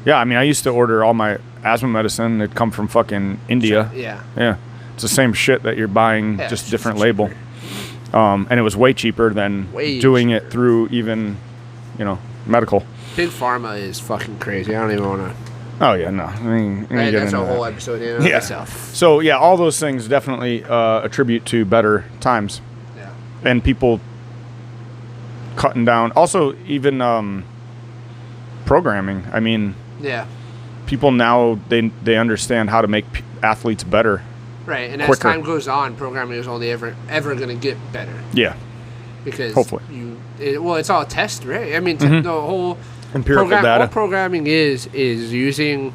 mean, I used to order all my asthma medicine. It'd come from fucking India. Yeah, it's the same shit that you're buying, just different label. And it was way cheaper than doing it through even, medical. Big pharma is fucking crazy. I don't even want to. Oh yeah, no. I mean, that's a whole episode in and of itself. So yeah, all those things definitely attribute to better times. Yeah. And people cutting down. Also, even programming. I mean, people now they understand how to make athletes better. Right, and quicker. As time goes on, programming is only ever going to get better. Yeah. Because hopefully, it's all test, right? I mean, the whole empirical data. All programming is using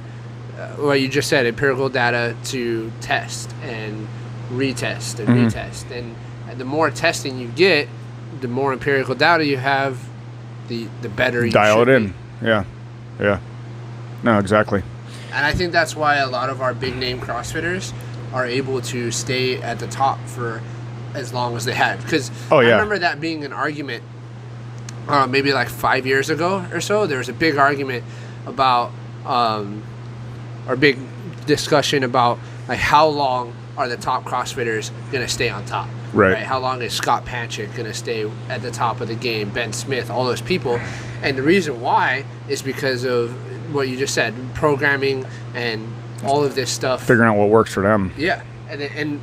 what you just said, empirical data to test and retest and retest, and the more testing you get, the more empirical data you have, the better you dial should it in. Be. Yeah. No, exactly. And I think that's why a lot of our big name CrossFitters are able to stay at the top for as long as they have. Because I remember that being an argument maybe like 5 years ago or so. There was a big argument about, or big discussion about like how long are the top CrossFitters going to stay on top? Right. How long is Scott Panchik going to stay at the top of the game? Ben Smith, all those people. And the reason why is because of what you just said, programming and all of this stuff. Figuring out what works for them. Yeah. And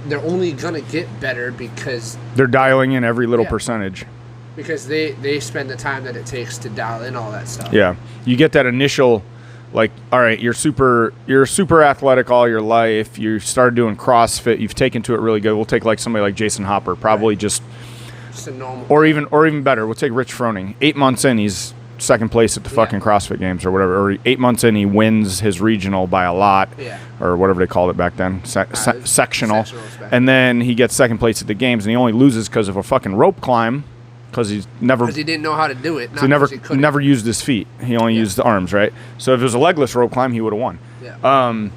they're only going to get better because they're dialing in every little percentage. Because they spend the time that it takes to dial in all that stuff. Yeah. You get that initial, like, all right, you're super athletic all your life. You started doing CrossFit. You've taken to it really good. We'll take like somebody like Jason Hopper, probably just a normal. Or even better. We'll take Rich Froning. 8 months in, he's second place at the fucking CrossFit Games or whatever. Or 8 months in, he wins his regional by a lot, or whatever they called it back then, sectional. And then he gets second place at the Games, and he only loses because of a fucking rope climb, because he didn't know how to do it. So he never used his feet. He only used the arms, right? So if it was a legless rope climb, he would have won. Yeah.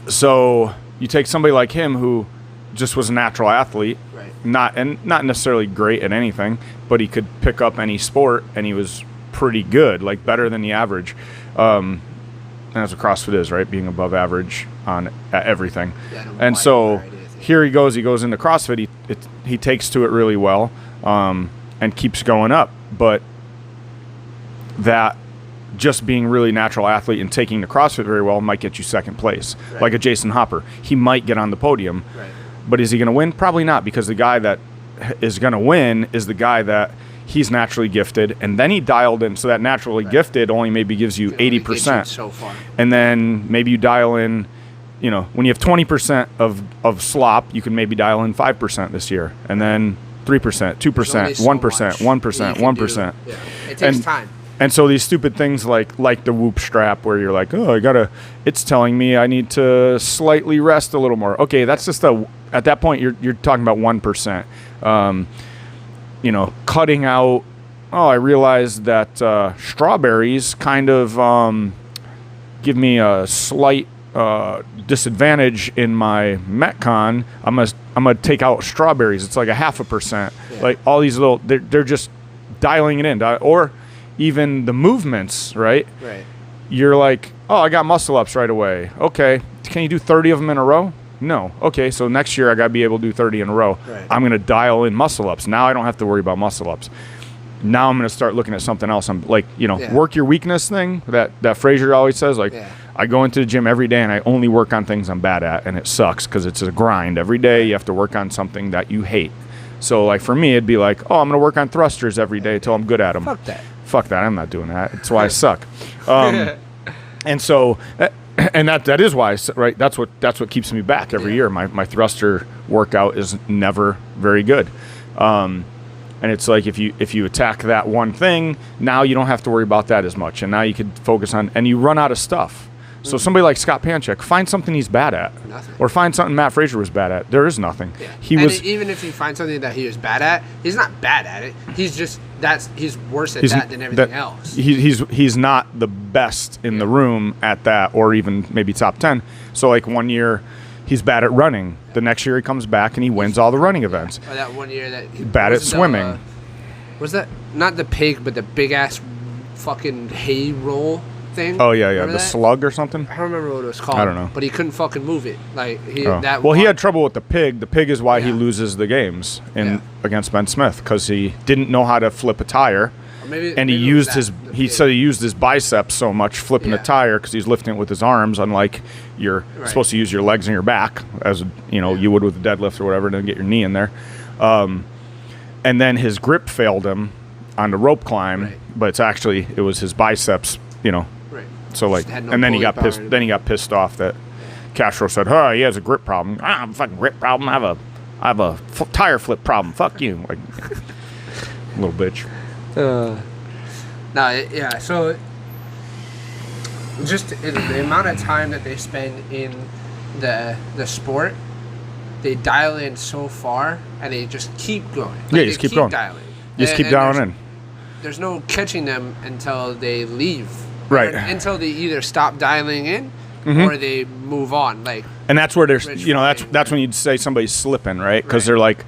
So you take somebody like him who just was a natural athlete, not necessarily great at anything, but he could pick up any sport, and he was pretty good, like better than the average. And that's what CrossFit is, right? Being above average at everything. And so here he goes into CrossFit. He takes to it really well, and keeps going up. But that just being really natural athlete and taking the CrossFit very well might get you second place. Like a Jason Hopper. He might get on the podium. But is he going to win? Probably not, because the guy that is going to win is the guy that he's naturally gifted, and then he dialed in, so that naturally gifted only maybe gives you 80%. So far. And then maybe you dial in, when you have 20% of slop, you can maybe dial in 5% this year, and then 3%, 2%, 1%, 1%, 1%. It takes time. And so these stupid things like the whoop strap, where you're like, it's telling me I need to slightly rest a little more. Okay, that's just at that point you're talking about 1%. cutting out. Oh, I realized that strawberries kind of give me a slight disadvantage in my Metcon. I'm gonna take out strawberries. It's like 0.5%. Yeah. Like all these little, they're just dialing it in. Or even the movements, right? Right. You're like, oh, I got muscle ups right away. Okay, can you do 30 of them in a row? No. Okay, so next year I gotta be able to do 30 in a row. Right. I'm gonna dial in muscle ups. Now I don't have to worry about muscle ups. Now I'm going to start looking at something else. I'm like, work your weakness thing that Fraser always says. Like, I go into the gym every day and I only work on things I'm bad at, and it sucks because it's a grind. Every day you have to work on something that you hate. So, like, for me, it'd be like, oh, I'm going to work on thrusters every day until I'm good at them. Fuck that. I'm not doing that. That's why I suck. And so, and that is why, right? That's what keeps me back every year. My thruster workout is never very good. And it's like if you attack that one thing, now you don't have to worry about that as much, and now you could focus on, and you run out of stuff. So somebody like Scott Panchik, find something he's bad at, nothing. Or find something Matt Fraser was bad at. There is nothing. Yeah. Even if you find something that he was bad at, he's not bad at it. He's just he's worse at that than everything else. He's not the best in the room at that, or even maybe top 10. So like one year, he's bad at running. The next year he comes back and he wins all the running events. Or that one year that he bad at swimming. Was that not the pig, but the big ass fucking hay roll thing? Oh yeah, Remember the that? slug or something. I don't remember what it was called. I don't know. But he couldn't fucking move it. Like he he had trouble with the pig. The pig is why he loses the games against Ben Smith, because he didn't know how to flip a tire. And he used he said he used his biceps so much flipping a tire because he's lifting it with his arms, unlike you're supposed to use your legs and your back, as you would with a deadlift or whatever, to get your knee in there. And then his grip failed him on the rope climb, but it was his biceps, Right. So like, and then he got pissed. Then he got pissed off that Castro said, "Huh, he has a grip problem. I have a fucking grip problem. I have a tire flip problem. Fuck you." Like, little bitch. So just the amount of time that they spend in the sport, they dial in so far, and they just keep going. Like, just keep going. Dialing. Just keep dialing in. There's no catching them until they leave. Right. Until they either stop dialing in or they move on. Like, and that's where there's, that's when you'd say somebody's slipping, right? Because they're like,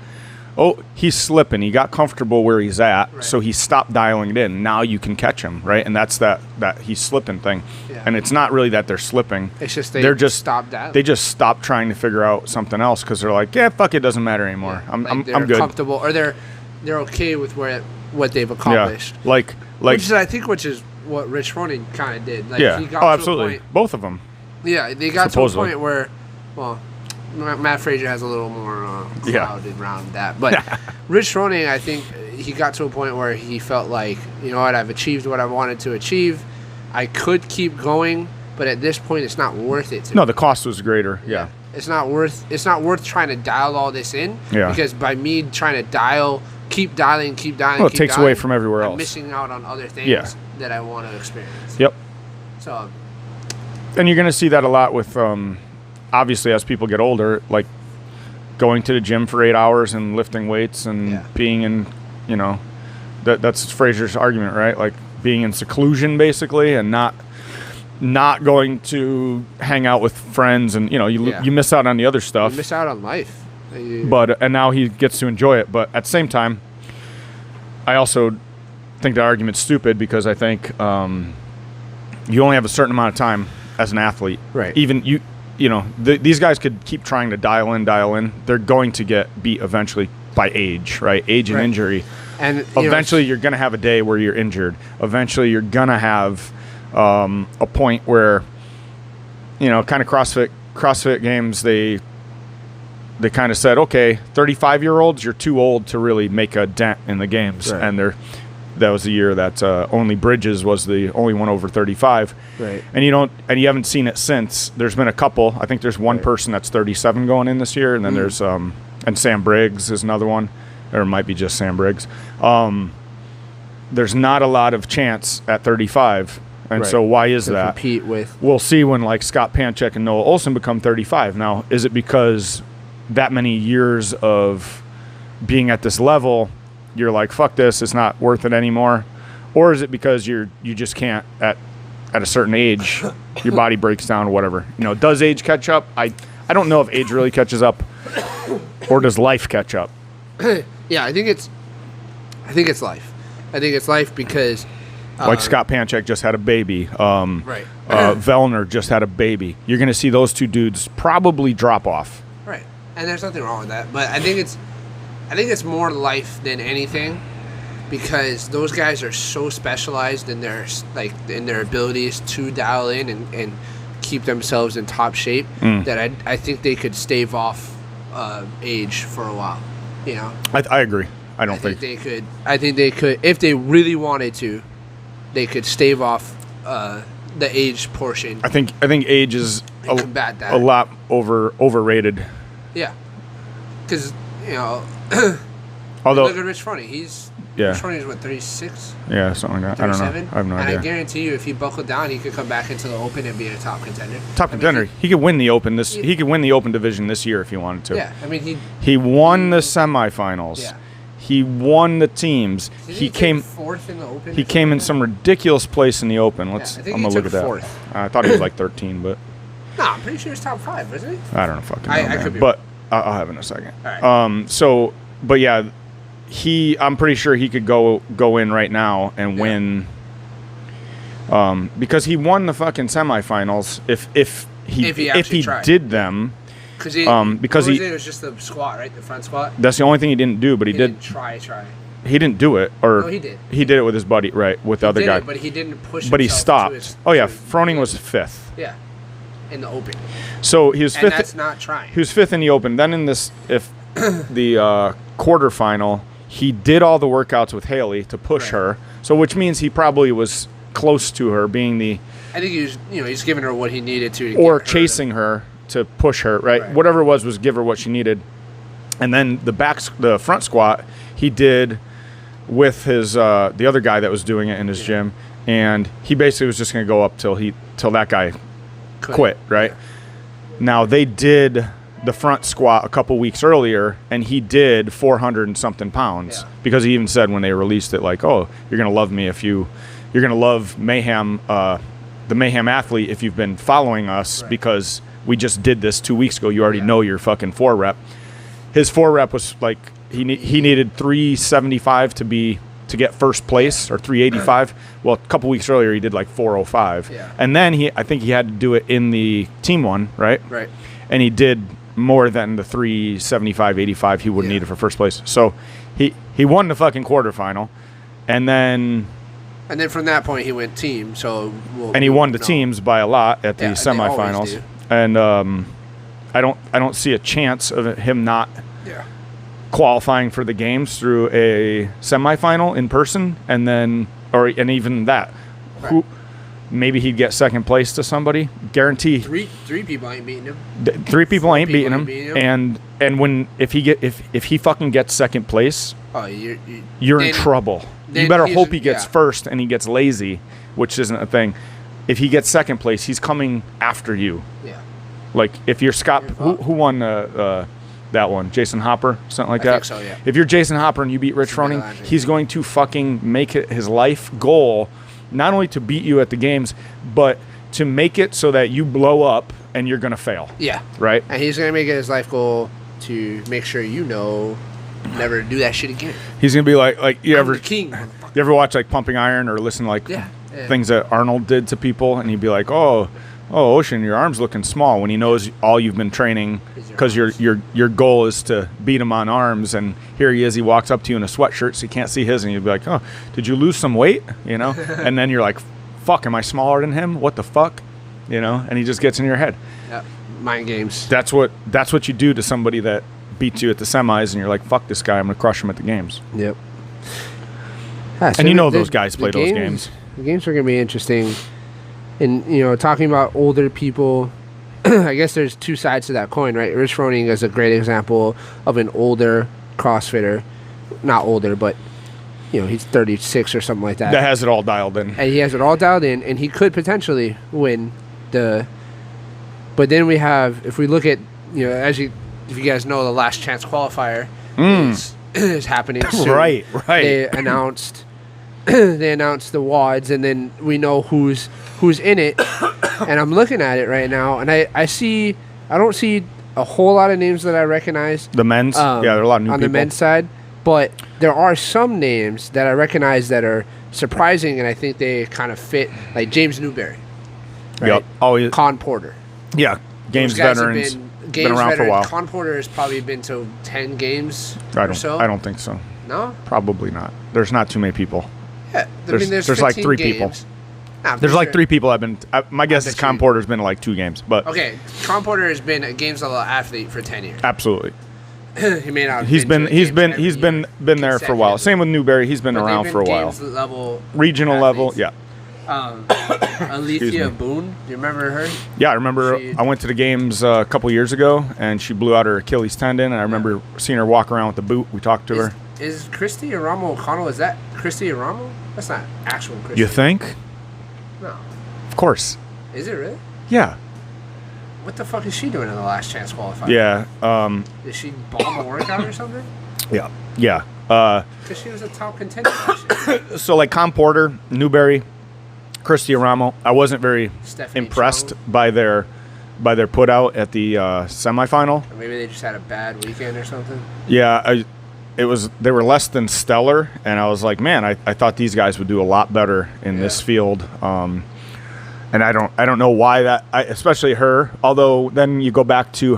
oh, he's slipping. He got comfortable where he's at, so he stopped dialing it in. Now you can catch him, right? And that's that he's slipping thing. Yeah. And it's not really that they're slipping. It's just they're just stop dialing. They just stop trying to figure out something else because they're like, yeah, fuck it, doesn't matter anymore. Yeah. I'm good. Comfortable, or they're okay with what they've accomplished. Yeah. Like which is what Rich Froning kind of did. Like, he got absolutely. Both of them. Yeah, they got to a point where, well, Matt Fraser has a little more clouded around that. But Rich Froning, I think he got to a point where he felt like, you know what, I've achieved what I wanted to achieve. I could keep going, but at this point, it's not worth it. No, the cost was greater. Yeah. It's not worth trying to dial all this in. Yeah. Because by me trying to keep dialing. Well, it takes away from everywhere else. I'm missing out on other things that I want to experience. Yep. So. And you're going to see that a lot with, obviously, as people get older, like going to the gym for 8 hours and lifting weights and being in, that's Fraser's argument, right? Like being in seclusion, basically, and not going to hang out with friends, and you miss out on the other stuff. You miss out on life. And now he gets to enjoy it. But at the same time, I also think the argument's stupid, because I think you only have a certain amount of time as an athlete. Right. Even these guys could keep trying to dial in. They're going to get beat eventually by age, right? Age and injury. And eventually you're going to have a day where you're injured. Eventually you're going to have a point where, kind of CrossFit Games, they kind of said, okay, 35-year-olds, you're too old to really make a dent in the games. Right. And that was the year that only Bridges was the only one over 35. Right. And you haven't seen it since. There's been a couple. I think there's one person that's 37 going in this year, and then there's and Sam Briggs is another one, or it might be just Sam Briggs. There's not a lot of chance at 35. And so why is that? Compete with. We'll see when like Scott Panchik and Noah Olson become 35. Now, is it because that many years of being at this level you're like, fuck this, it's not worth it anymore? Or is it because you just can't at a certain age, your body breaks down or whatever? Does age catch up? I don't know if age really catches up, or does life catch up? Yeah, I think it's life. I think it's life because like Scott Panchak just had a baby. Right. Vellner just had a baby. You're going to see those two dudes probably drop off. Right. And there's nothing wrong with that, but I think it's more life than anything, because those guys are so specialized in their abilities to dial in and keep themselves in top shape that I think they could stave off age for a while. I agree. I think they could. I think they could, if they really wanted to. They could stave off the age portion. I think age is a lot overrated. Yeah, because although look at Rich Froning. Rich Froning is what, 36? Yeah, something like that. 37? I don't know. I have no idea. And I guarantee you, if he buckled down, he could come back into the Open and be a top contender. He could win the Open he could win the Open division this year if he wanted to. Yeah, he won the semifinals. Yeah. He won the teams. He came fourth in the Open. He came in some ridiculous place in the Open. I'm gonna look at that. Fourth. I thought he was like 13, but no, I'm pretty sure he was top 5, wasn't he? I don't know, fucking know, I could be but I'll have it in a second. All right. But yeah, I'm pretty sure he could go in right now and win. Because he won the fucking semifinals. If he did them. Because it was just the squat, right? The front squat. That's the only thing he didn't do, but he did try. He didn't do it, or no, he did. He did it with his buddy, right? With the other guy, but he didn't push. But he stopped. Froning was 5th. Yeah, in the Open. So he was 5th. And that's not trying. He was 5th in the Open. Then in the quarterfinal, he did all the workouts with Haley to push her. So which means he probably was close to her, being the. I think he was, he's giving her what he needed to or chasing her to push her, right? Whatever it was give her what she needed. And then the front squat he did with his the other guy that was doing it in his gym, and he basically was just going to go up till that guy quit, right? Yeah. Now they did the front squat a couple weeks earlier, and he did 400 and something pounds because he even said when they released it, like, oh, you're going to love me you're going to love Mayhem, the Mayhem athlete, if you've been following us, because we just did this 2 weeks ago. You already know your fucking 4 rep. His 4 rep was like he needed 375 to get first place, or 385. Well, a couple weeks earlier he did like 405. Yeah. And then I think he had to do it in the team one, right? Right. And he did more than the 375, 85 he would need it for first place. So he won the fucking quarterfinal, and then from that point he went team. So he won the teams by a lot at the semifinals. And I don't see a chance of him not qualifying for the games through a semifinal in person, and even that. Right. Maybe he'd get second place to somebody. Guarantee. Three people ain't beating him. Three people ain't beating him. And if he fucking gets second place, you're in trouble. You better hope he gets first and he gets lazy, which isn't a thing. If he gets second place, he's coming after you. Yeah. Like if you're Scott, who won that one? Jason Hopper, something like that. I think so, yeah. If you're Jason Hopper and you beat Rich Froning, he's going to fucking make it his life goal, not only to beat you at the games, but to make it so that you blow up and you're going to fail. Yeah. Right? And he's going to make it his life goal to make sure never to do that shit again. He's going to be like you ever watch like Pumping Iron or listen to like things that Arnold did to people, and he'd be like, oh, Ocean, your arm's looking small, when he knows all you've been training, because your goal is to beat him on arms, and here he is, he walks up to you in a sweatshirt so you can't see his, and you'd be like, oh, did you lose some weight? And then you're like, fuck, am I smaller than him? What the fuck? And he just gets in your head. Yeah. Mind games. That's what you do to somebody that beats you at the semis, and you're like, fuck this guy, I'm gonna crush him at the games. Yep. And those guys play those games. The games are gonna be interesting. And, talking about older people, I guess there's two sides to that coin, right? Rich Froning is a great example of an older CrossFitter. Not older, but, he's 36 or something like that. That has it all dialed in. And he has it all dialed in, and he could potentially win the... But then we have, if we look at, if you guys know, the last chance qualifier is happening soon. Right. They announced the WODs, and then we know who's in it. And I'm looking at it right now, and I don't see a whole lot of names that I recognize. The men's, yeah, there are a lot of new on people the men's side, but there are some names that I recognize that are surprising, and I think they kind of fit, like James Newberry. Right? Yep. Oh, Con Porter. yeah. Games Those guys have veterans. Games around for a while. Con Porter has probably been to 10 games I or so. I don't think so. No? Probably not. There's not too many people. Yeah. There's 15 like 3 people. games. Nah, There's for like sure. 3 people I've been. my guess is bet Con you- Porter's been to like 2 games, but Okay, Con Porter has been a games level athlete for 10 years. absolutely. He may not. Have He's been. been to a he's games been every he's been year there for a while. Same with Newberry. He's been But around they've for a been while. games level Regional level, athletes. yeah. Alethea Boone, do you remember her? Yeah, I remember She- I went to the games a couple years ago, and she blew out her Achilles tendon, and I remember seeing her walk around with the boot. We talked to her. Is Christy Aramo O'Connell? Is that Christy Aramo? That's not actual Christy. You think? No. Of course. Is it really? Yeah. What the fuck is she doing in the last chance qualifier? Yeah. Did she bomb a workout or something? Yeah. Yeah. Because she was a top contender last year. So like Con Porter, Newberry, Christy Aramo, I wasn't very Stephanie impressed Chung. by their put out at the semifinal. Or maybe they just had a bad weekend or something. Yeah, they were less than stellar, and I was like, man, I thought these guys would do a lot better in this field. And I don't know why that, especially her. Although then you go back to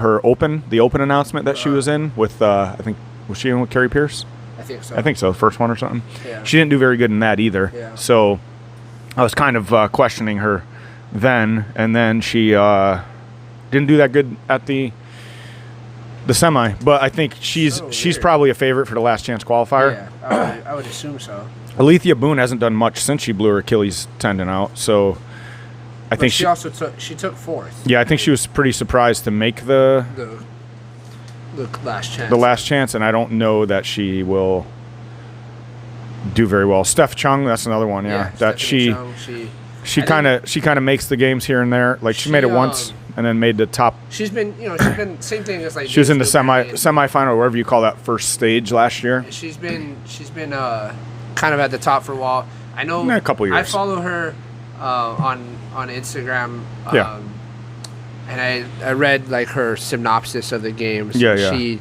the open announcement that she was in with, I think, was she in with Carrie Pierce? I think so. I think so, the first one or something. Yeah. She didn't do very good in that either. Yeah. So I was kind of questioning her then, and then she didn't do that good at the semi. But I think she's weird. probably a favorite for the last chance qualifier. Yeah, I would assume so. Alethea Boone hasn't done much since she blew her Achilles tendon out, so I think she also took fourth. Yeah, I think she was pretty surprised to make the last chance. the last chance, and I don't know that she will do very well. Steph Chung, that's another one. Yeah, that Stephanie Chung, she kind of makes the games here and there. Like she made it once and then made the top. she's been same thing as like She was in the Newberry and- semifinal, or whatever you call that first stage last year. She's been kind of at the top for a while. I know A couple years. I follow her on Instagram. Yeah. And I read like her synopsis of the games. Yeah, yeah.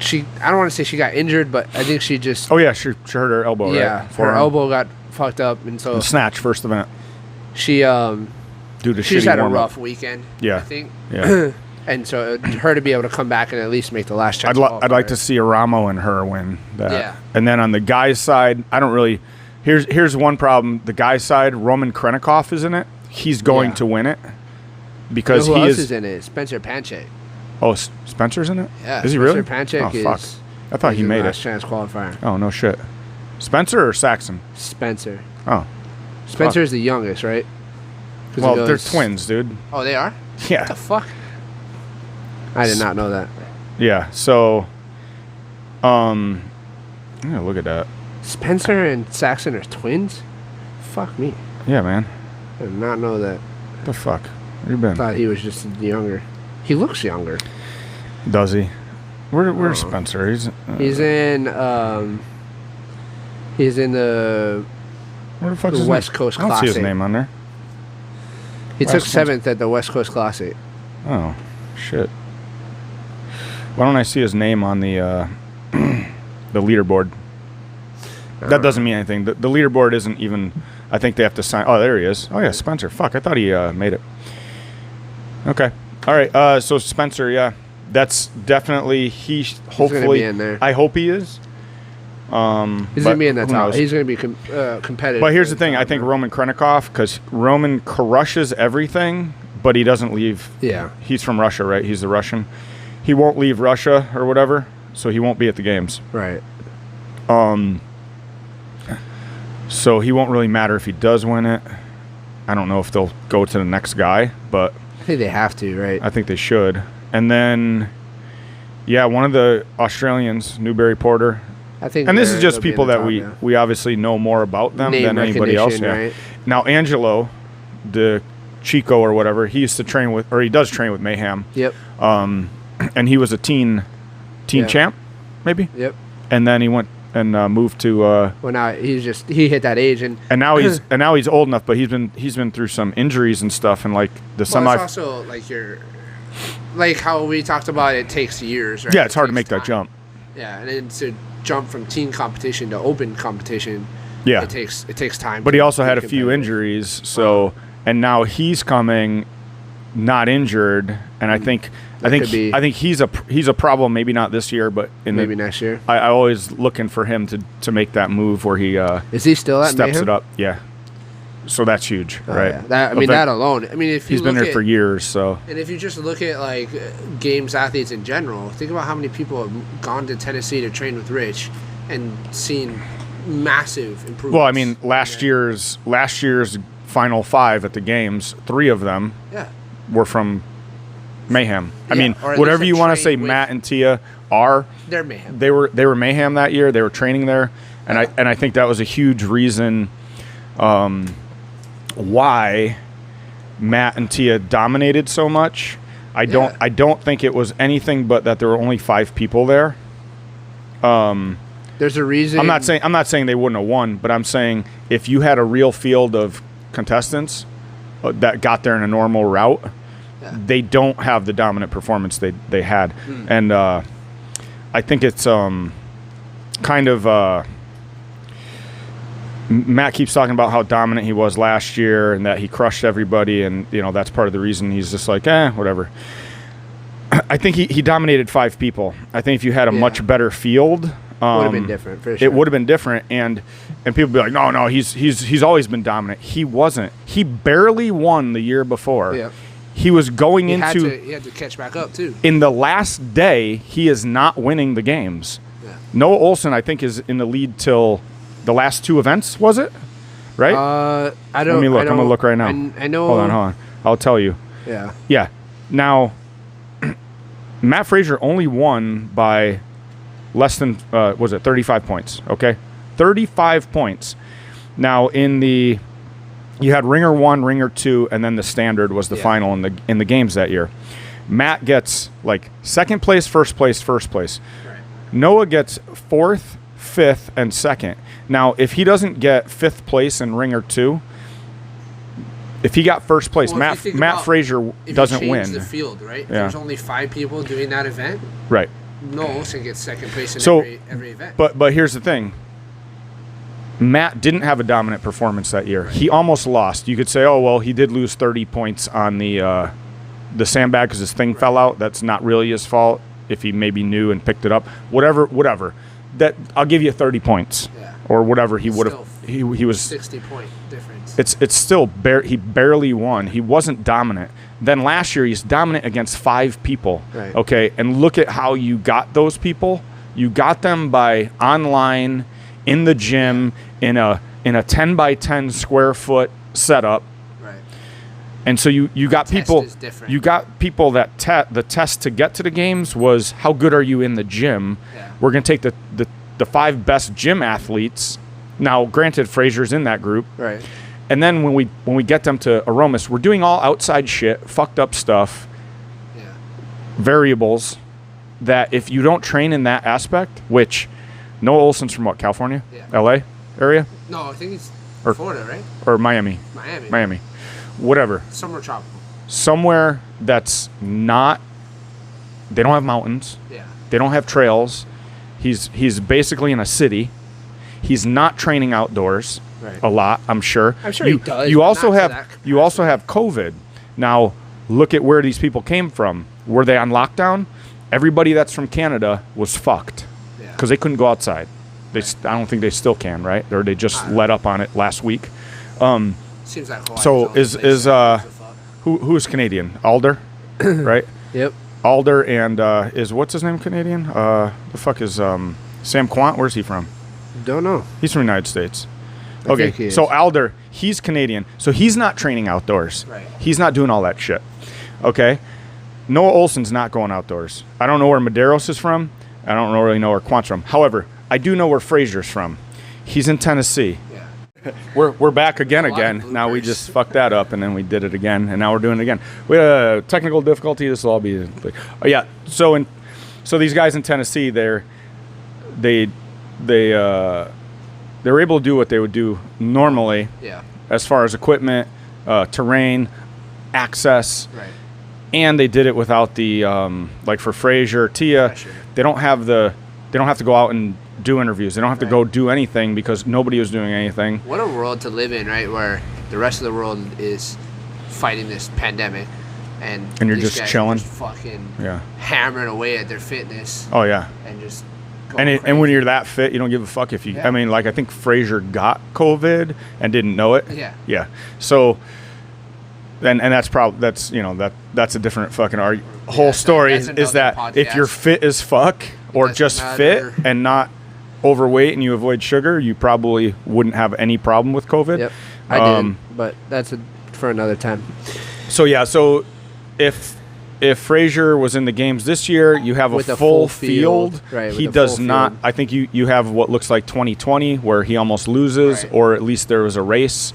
She I don't want to say she got injured, but I think she just Oh yeah, she hurt her elbow. yeah, right? her Forearm. elbow got fucked up, and so And snatch first event. she Due to she's shitty had a warm-up. rough weekend. Yeah. I think. Yeah. And so her to be able to come back and at least make the last chance. I'd like to see Aramo and her win that. Yeah. And then on the guys' side, I don't really. Here's one problem. The guys' side, Roman Krennikov is in it. He's going Yeah. to win it because who he else is in it? Spencer Panchik. Oh, Spencer's in it? Yeah. Is he Spencer really? Panchik Oh, fuck. is. I thought is he in the made last it. chance qualifier. Oh, no shit. Spencer or Saxon? Spencer. Oh. Spencer is the youngest, right? 'Cause Well, it they're goes- twins, dude. Oh, they are? What Yeah. the fuck? I did not know that. Yeah. So, I'm gonna look at that. Spencer and Saxon are twins? Fuck me. Yeah, man. I did not know that. The fuck? Where you I been? thought he was just younger. He looks younger. Does he? Where's Spencer? He's He's in the where the fuck the is his West name? Coast I don't see his Classic. name on there. he took West Coast. 7th at the West Coast Classic. Oh, shit. Why don't I see his name on the the leaderboard? That doesn't mean anything. The leaderboard isn't even. I think they have to sign. Oh, there he is. Oh yeah, Spencer. Fuck, I thought he made it. Okay. All right. So Spencer, yeah, that's definitely hopefully. be in there. I hope he is. He's going to be in that top. He's going to be competitive. But here's the thing. I think Roman Krennikov, because Roman crushes everything, but he doesn't leave. Yeah. He's from Russia, right? He's the Russian. He won't leave Russia or whatever, so he won't be at the games. Right. So he won't really matter if he does win it. I don't know if they'll go to the next guy, but I think they have to, right? I think they should. And then, yeah, one of the Australians, Newberry Porter. I think. And this is just they'll be in people the that top, we obviously know more about them Name than anybody else. recognition, Yeah. right? Now Angelo, the Chico or whatever, he used to train with, or he does train with Mayhem. Yep. And he was a teen Yeah. champ. maybe. Yep. And then he went and moved to. Well, now he hit that age, and now he's old enough, but he's been through some injuries and stuff, and like the semi. It's also like how we talked about. It takes years, right? Yeah, it's hard to make that jump. Yeah, and then to jump from team competition to open competition. Yeah, it takes time. But he also had a few injuries, so and now he's coming not injured, and I think he's a problem. Maybe not this year, but maybe next year. I always looking for him to make that move where he is he still at steps Mayhem? It up. Yeah, so that's huge, right? Yeah. That alone. I mean, if he's been there for years, so. And if you just look at like games athletes in general, think about how many people have gone to Tennessee to train with Rich and seen massive improvements. Well, I mean, last year's Final 5 at the games, 3 of them were from Mayhem. I mean, whatever you want to say, Matt and Tia they're Mayhem. They were Mayhem that year. They were training there, and I think that was a huge reason why Matt and Tia dominated so much. I don't think it was anything but that there were only 5 people there. There's a reason. I'm not saying they wouldn't have won, but I'm saying if you had a real field of contestants that got there in a normal route, they don't have the dominant performance they had. And I think it's kind of Matt keeps talking about how dominant he was last year and that he crushed everybody, and that's part of the reason he's just like whatever. I think he dominated 5 people. I think if you had a much better field, would have been different for sure. It would have been different, and people be like, no, he's always been dominant. He wasn't. He barely won the year before. Yeah. He was going he had to catch back up too. In the last day, he is not winning the games. Yeah. Noah Olson, I think, is in the lead till the last 2 events. Was it? Right? I don't. Let me look. I'm gonna look right now. I know. Hold on. I'll tell you. Yeah. Yeah. Now, Matt Frazier only won by less than 35 points. Okay, 35 points. Now you had Ringer 1, Ringer 2, and then the standard was the final in the games that year. Matt gets like second place, first place. Right. Noah gets 4th, 5th, and 2nd. Now, if he doesn't get 5th place in Ringer 2, if he got first place, Matt Frazier doesn't win. The field, right? There's only 5 people doing that event. Right. No Olsen gets second place in every event. But here's the thing. Matt didn't have a dominant performance that year. Right. He almost lost. You could say, oh, well, he did lose 30 points on the sandbag because his thing fell out. That's not really his fault if he maybe knew and picked it up. Whatever. That I'll give you 30 points or whatever he would have. He was 60-point difference. It's still he barely won. He wasn't dominant. Then last year he's dominant against 5 people. Right. Okay, and look at how you got those people. You got them by online, in the gym, in a 10 by 10 square foot setup. Right. And so you got people. Is different. You got people that the test to get to the games was how good are you in the gym. Yeah. We're gonna take the 5 best gym athletes. Now, granted, Frazier's in that group. Right. And then when we get them to Aromas, we're doing all outside shit, fucked up stuff, variables that if you don't train in that aspect, which Noah Olson's from what, California? Yeah. LA area? No, I think he's Florida, right? Or Miami. Miami. Whatever. Somewhere tropical. Somewhere that's not, they don't have mountains. Yeah. They don't have trails. He's basically in a city. He's not training outdoors a lot, I'm sure. I'm sure he does. You also have COVID. Now, look at where these people came from. Were they on lockdown? Everybody that's from Canada was fucked because they couldn't go outside. I don't think they still can, right? Or they just let up on it last week. Seems like Hawaii. So who is Canadian? Alder, right? Yep. Alder and what's his name Canadian? The fuck is Sam Quant? Where's he from? Don't know. He's from the United States. I think he is. So Alder, he's Canadian. So he's not training outdoors. Right. He's not doing all that shit. Okay? Noah Olson's not going outdoors. I don't know where Medeiros is from. I don't really know where Quant's from. However, I do know where Frazier's from. He's in Tennessee. Yeah. We're back again. Now we just fucked that up, and then we did it again, and now we're doing it again. We had a technical difficulty. This will all be... So these guys in Tennessee, they were able to do what they would do normally. Yeah. As far as equipment, terrain, access. Right. And they did it without the like for Frazier, Tia. Pressure. They don't have to go out and do interviews. They don't have to go do anything because nobody was doing anything. What a world to live in, right? Where the rest of the world is fighting this pandemic, and you're these just guys are chilling, just fucking yeah, hammering away at their fitness. Oh yeah, and just and when you're that fit, you don't give a fuck if you. Yeah. I mean, like I think Frazier got COVID and didn't know it. Yeah. Yeah. So. And that's that's a different fucking whole story is that podcast. If you're fit as fuck or just fit and not overweight and you avoid sugar, you probably wouldn't have any problem with COVID. Yep, I did, but that's for another time. So yeah, so if Frazier was in the games this year, you have with a full field. Right, he does not. Field. I think you have what looks like 2020 where he almost loses, right. or at least there was a race.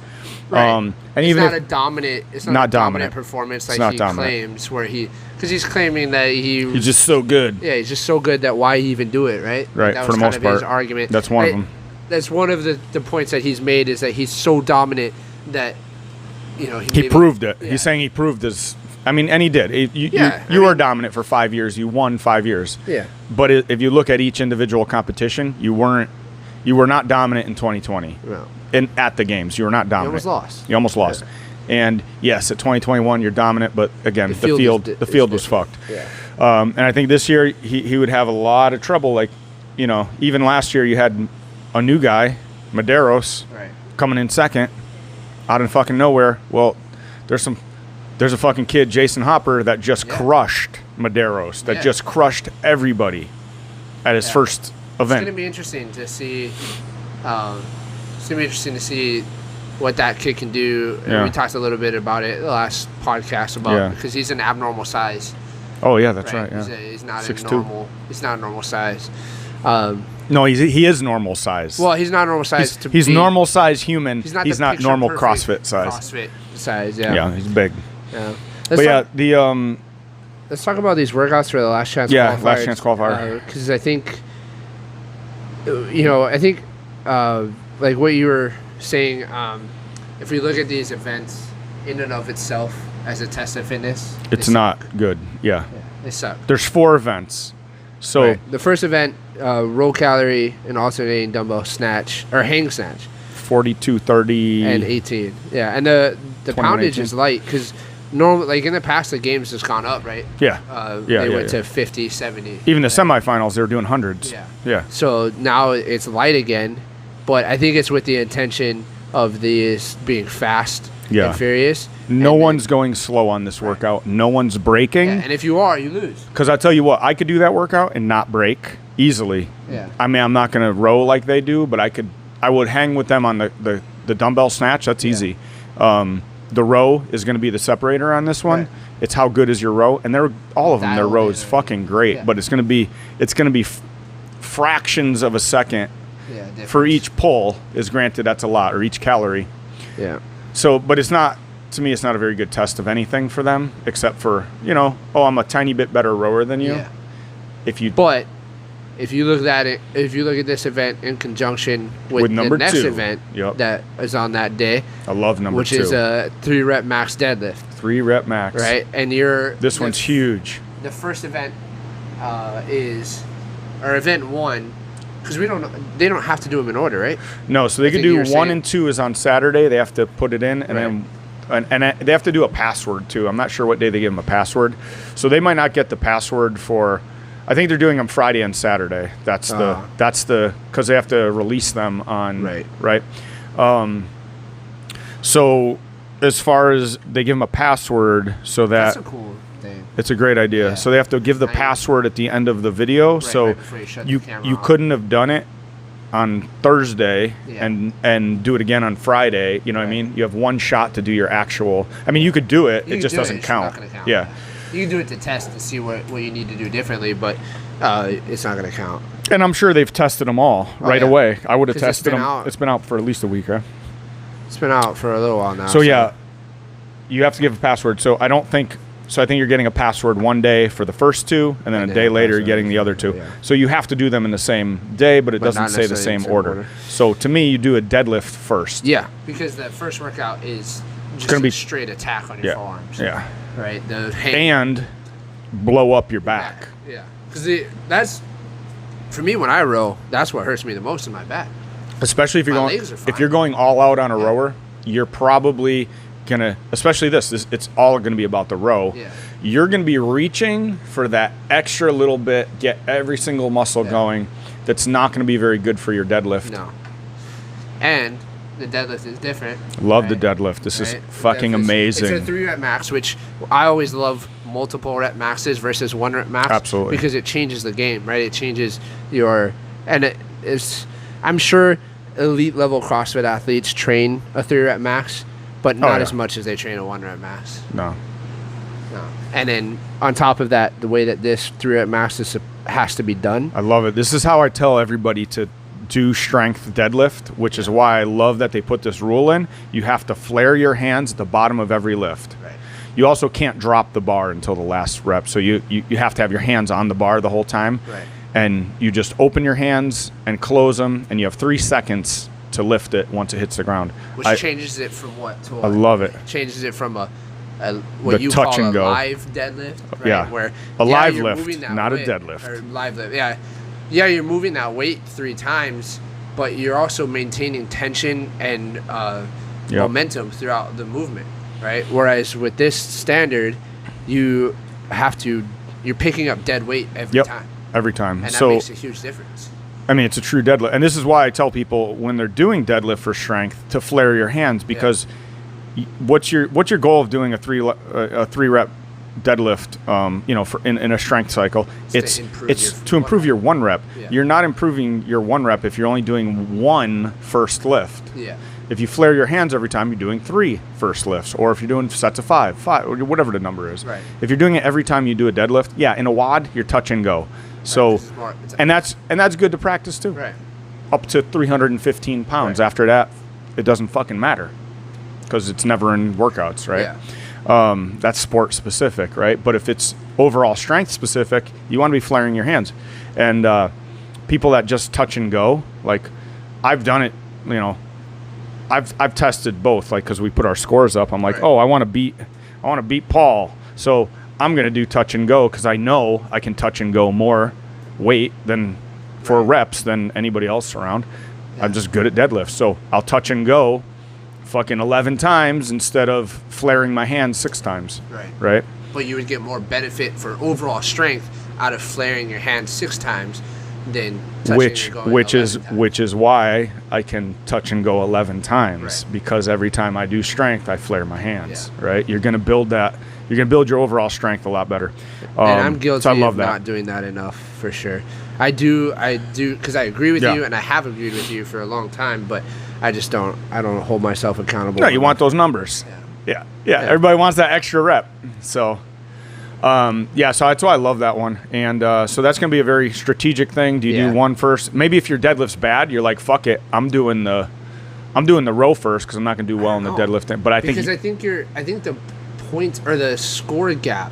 Right. And it's even not if a dominant, it's not, not a dominant dominant performance like he dominant. claims, because he's claiming that he's just so good. Yeah, he's just so good that why even do it, right? Right. That for was the most part, his argument. That's one of them. That's one of the points that he's made is that he's so dominant that he proved it. Yeah. He's saying he proved his. I mean, and he did. You were dominant for 5 years. You won 5 years. Yeah. But if you look at each individual competition, you were not dominant in 2020. No. At the games, you were not dominant. You almost lost. Yeah. And yes, at 2021, you're dominant. But again, the field was fucked. Yeah. And I think this year he would have a lot of trouble. Like, even last year you had a new guy, Medeiros, right, coming in second, out in fucking nowhere. Well, there's a fucking kid, Jason Hopper, that just crushed Medeiros, that just crushed everybody at his first event. It's gonna be interesting to see. It's gonna be interesting to see what that kid can do. Yeah. We talked a little bit about it the last podcast about because he's an abnormal size. Oh yeah, that's right. Yeah. He's not 6'2". a normal. He's not a normal size. No, he is normal size. Well, he's not normal size. He's normal size human. He's not normal CrossFit size. CrossFit size. Yeah. Yeah, he's big. Yeah. Let's talk about these workouts for the last chance. Yeah, last chance qualifier. Because I think, like what you were saying, if we look at these events in and of itself as a test of fitness, it's not good. Yeah. They suck. There's 4 events. So the first event, row calorie and alternating dumbbell snatch or hang snatch, 42, 30, and 18. Yeah, and the poundage is light because normally, like in the past, the games has gone up, right? Yeah. They went to 50, 70. Even the semifinals, they were doing hundreds. Yeah. Yeah. So now it's light again, but I think it's with the intention of these being fast and furious. No one's going slow on this workout. No one's breaking. Yeah, and if you are, you lose. Because I tell you what, I could do that workout and not break easily. Yeah. I mean, I'm not going to row like they do, but I would hang with them on the dumbbell snatch. That's easy. The row is going to be the separator on this one. Right. It's how good is your row, and all of them. Their row is fucking great, but it's going to be fractions of a second for each pull. Is granted that's a lot, or each calorie. Yeah. So, but it's not. To me, it's not a very good test of anything for them, except for I'm a tiny bit better rower than you. Yeah. But if you look at it, if you look at this event in conjunction with number the next 2 event that is on that day, I love number 2, which is a 3-rep max deadlift. 3-rep max, right? And this one's huge. The first event event 1, because they don't have to do them in order, right? No, so they could do 1 and 2 is on Saturday. They have to put it in, and then. And they have to do a password too. I'm not sure what day they give them a password, so they might not get the password for. I think they're doing them Friday and Saturday. That's the because they have to release them on right. So as far as they give them a password, so that's a cool thing. It's a great idea. Yeah. So they have to give the password at the end of the video. So you couldn't have done it on Thursday and do it again on Friday. You know what I mean? You have one shot to do your actual. I mean, you could do it. It just doesn't count. It's not gonna count. Yeah. You can do it to test to see what you need to do differently, but it's not going to count. And I'm sure they've tested them all right away. I would have tested them. It's been out for at least a week, right? It's been out for a little while now. So yeah, you have to give a password. So I don't think So I think you're getting a password one day for the first 2, and then a day later you're getting the other 2. Yeah. So you have to do them in the same day, but it doesn't not say the necessarily in same the same order. order. So to me, you do a deadlift first. Yeah, because that first workout is just gonna be a straight attack on your forearms. Yeah. Right. And blow up your back. Yeah. Because that's, for me, when I row, that's what hurts me the most in my back. Especially if you're My going legs are fine. if you're going all out on a rower, you're probably gonna, especially this it's all gonna be about the row. Yeah. You're gonna be reaching for that extra little bit, get every single muscle going. That's not gonna be very good for your deadlift. No. And the deadlift is different. Love the deadlift. This is fucking amazing. It's a 3-rep max, which I always love multiple rep maxes versus 1-rep max. Absolutely. Because it changes the game, right? It changes your, and it's, I'm sure elite level CrossFit athletes train a 3-rep max, but not as much as they train a 1-rep max. No. And then on top of that, the way that this 3-rep max has to be done. I love it. This is how I tell everybody to do strength deadlift, which is why I love that they put this rule in. You have to flare your hands at the bottom of every lift. Right. You also can't drop the bar until the last rep. So you have to have your hands on the bar the whole time. Right. And you just open your hands and close them, and you have 3 seconds to lift it once it hits the ground. Which changes it from what to what? I love it. Changes it from what The you touch call and a go. live deadlift, right? Yeah. Where A live you're lift, moving that not a weight, deadlift. Or live lift, yeah. Yeah, you're moving that weight 3 times, but you're also maintaining tension and momentum throughout the movement, right? Whereas with this standard, you're picking up dead weight every time. Every time. And that So makes a huge difference. I mean, it's a true deadlift. And this is why I tell people when they're doing deadlift for strength to flare your hands, because what's your goal of doing a 3-rep deadlift, for in a strength cycle? It's to improve your 1 rep. Yeah. You're not improving your 1 rep if you're only doing 1 first lift. Yeah. If you flare your hands every time, you're doing 3 first lifts, or if you're doing sets of 5, or whatever the number is. Right. If you're doing it every time you do a deadlift, in a WOD, you're touch and go. So, and that's good to practice too. Right. Up to 315 pounds. After that, it doesn't fucking matter because it's never in workouts, right? Yeah. That's sport specific, right? But if it's overall strength specific, you want to be flaring your hands. And people that just touch and go, like I've done it, I've tested both, like, because we put our scores up. I'm like, I want to beat Paul, so I'm gonna do touch and go because I know I can touch and go more weight than for reps than anybody else around. Yeah. I'm just good at deadlifts, so I'll touch and go fucking 11 times instead of flaring my hands 6 times. Right. But you would get more benefit for overall strength out of flaring your hands 6 times than touching and going which is why I can touch and go 11 times, because every time I do strength I flare my hands. Right. You're gonna build your overall strength a lot better. And I'm guilty so I love of that. not doing that enough, for sure. I do because I agree with you, and I have agreed with you for a long time, but I just don't hold myself accountable. No, you want those numbers. Yeah. Everybody wants that extra rep. So so that's why I love that one. And so that's going to be a very strategic thing. Do you do 1 first? Maybe if your deadlift's bad, you're like, fuck it, I'm doing the row first because I'm not going to do well in the deadlift. But I think the points or the score gap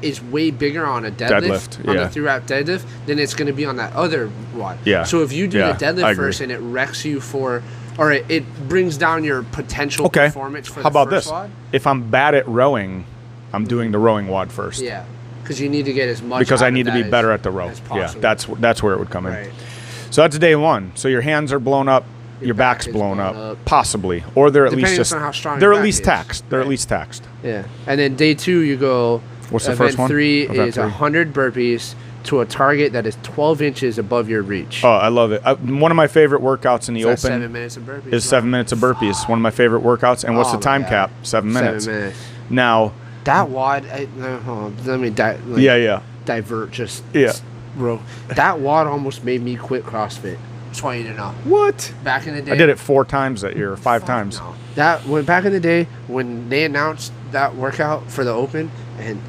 is way bigger on a deadlift on the 3-rep deadlift than it's going to be on that other one. So if you do the deadlift first and it wrecks you or it brings down your potential performance for How about the first this? WOD. If I'm bad at rowing, I'm doing the rowing WOD first. Yeah, because you need to get as much. Because I need to be better at the row. That's where it would come in. So that's day 1. So your hands are blown up. Your back's blown up, possibly, or they're at least just they're at least taxed. They're at least taxed. Yeah, and then day 2 you go. What's the first one? 3 is 100 burpees to a target that is 12 inches above your reach. Oh, I love it. One of my favorite workouts in the open 7 minutes of burpees. Is 7 minutes of burpees. One of my favorite workouts. And what's the time cap? 7 minutes. 7 minutes. Now that WOD. Let me divert. That WOD almost made me quit CrossFit. Just want you to know. What? Back in the day, I did it 4 times that year, 5 times. No. Back in the day when they announced that workout for the open, and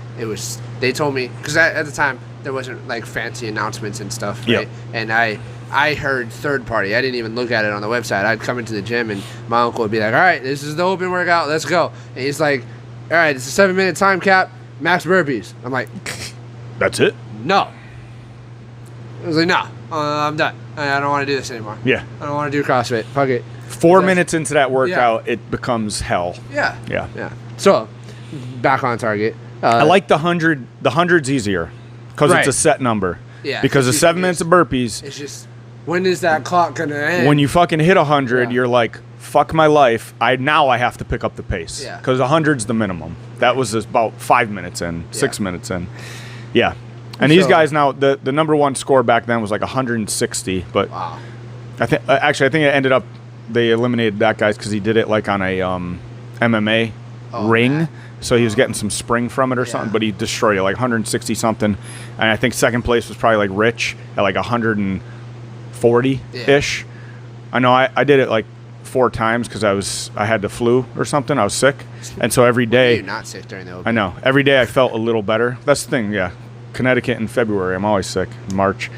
they told me, because at the time there wasn't like fancy announcements and stuff, right? And I heard third party. I didn't even look at it on the website. I'd come into the gym and my uncle would be like, "All right, this is the open workout. Let's go." And he's like, "All right, it's a 7 minute time cap. max burpees. I'm like, That's it? no. I was like, no, I'm done. I don't want to do this anymore. Yeah. I don't want to do CrossFit. Fuck it. 4 minutes into that workout, it becomes hell. Yeah. Yeah. Yeah. So, back on target. I like the 100. The 100's easier because it's a set number. Yeah. Because the 7 minutes of burpees, It's just, when is that clock going to end? when you fucking hit 100, Yeah. you're like, fuck my life. Now I have to pick up the pace. Yeah. Because 100's the minimum. That was about 5 minutes in, 6 minutes in. Yeah. And these guys now, the number one score back then was like 160. But Wow. I think it ended up, they eliminated that guy because he did it like on a MMA ring. man. So he was getting some spring from it or something, but he destroyed it like 160 something. And I think second place was probably like Rich at like 140-ish. I know I did it like 4 times because I had the flu or something. I was sick. And so every day. You're not sick during the open. I know. Every day I felt a little better. That's the thing, yeah. Connecticut in February. I'm always sick. In March.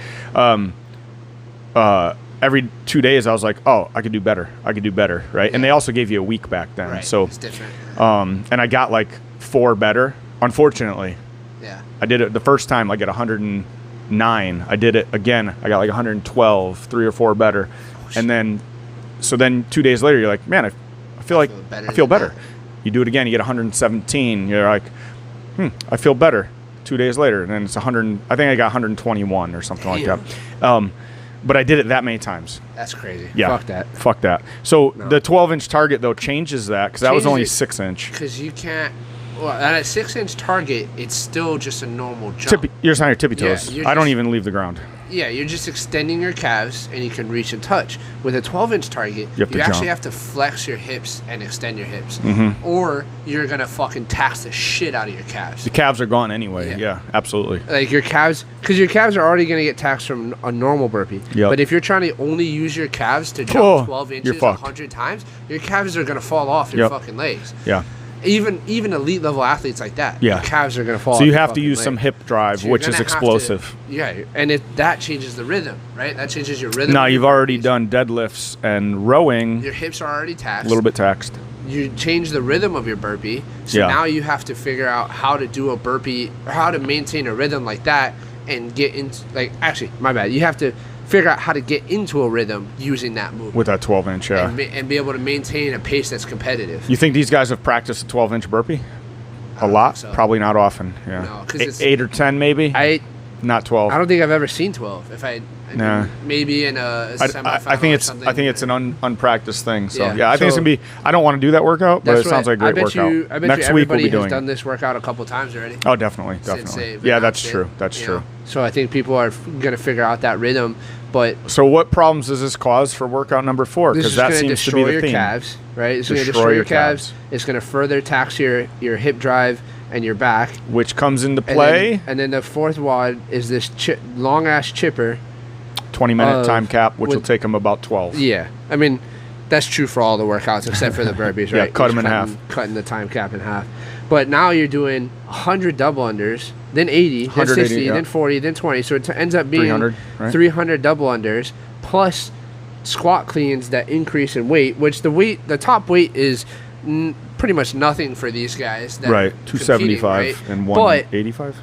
Every 2 days I was like, oh, I could do better. Right? And they also gave you a week back then. Right. So It's different. and I got like 4 better. Unfortunately, Yeah. I did it the first time like at 109. I did it again. I got like 112, 3 or 4 better. And then 2 days later, you're like, man, I feel like I feel better. You do it again, you get 117. You're like, I feel better. 2 days later, and then it's 100. I think I got 121 or something like that. But I did it that many times. That's crazy. Yeah. Fuck that. So the 12-inch target though changes that because that was only 6-inch. Because you can't. Well, at a 6-inch target, it's still just a normal jump. You're just on your tippy toes. you're I don't just- even leave the ground. Yeah, you're just extending your calves, and you can reach and touch. With a 12-inch target, You have to actually jump. have to flex your hips and extend your hips, or you're gonna fucking tax the shit out of your calves. The calves are gone anyway. Yeah. Yeah, absolutely. Like your calves, because your calves are already gonna get taxed from a normal burpee. Yep. But if you're trying to only use your calves to jump Oh, 12 you're inches fucked. 100 times, your calves are gonna fall off your Yep. fucking legs. Yeah. Even elite level athletes like that, Yeah. your calves are gonna fall. So off you your have to fucking use leg. some hip drive, So you're which gonna is have to- explosive. Yeah, and that changes the rhythm, right? That changes your rhythm. Now of you've your already burpees. done deadlifts and rowing, Your hips are already taxed. a little bit taxed. You change the rhythm of your burpee, so Yeah. now you have to figure out how to do a burpee or how to maintain a rhythm like that and get into actually my bad. You have to figure out how to get into a rhythm using that movement With that 12-inch, yeah. and be able to maintain a pace that's competitive. You think these guys have practiced a 12-inch burpee? A don't lot? think so. Probably not often. Yeah. No, 'cause it's- 8 or 10 maybe? Not 12. I don't think I've ever seen 12. Nah. Maybe in a semifinal I think or it's something. an unpracticed thing. So Yeah. yeah, I think it's So- gonna be. I don't want to do that workout, but it sounds like a great workout. I bet Next you week we'll everybody be doing has done it. this workout a couple times already. Oh, definitely. Since they've Yeah, that's announced it, true. That's you true. know? So I think people are going to figure out that rhythm, but So what problems does this cause for workout number 4? this Because is that going to seems to be destroy the your theme. calves, right? It's going to Destroy destroy your your calves. calves. It's going to further tax your hip drive and your back. Which comes into And play. then the fourth wad is this long ass chipper. 20-minute time cap, which will with- take them about 12. Yeah, I mean that's true for all the workouts except for the burpees, Yeah, right? cut You're 'em in just half. cutting the time cap in half. But now you're doing 100 double unders, then 80, then 180, 60, yeah. then 40, then 20. So it ends up being 300, right? 300 double unders plus squat cleans that increase in weight, which the top weight is pretty much nothing for these guys. That Right. are 275 competing, right? and But 185.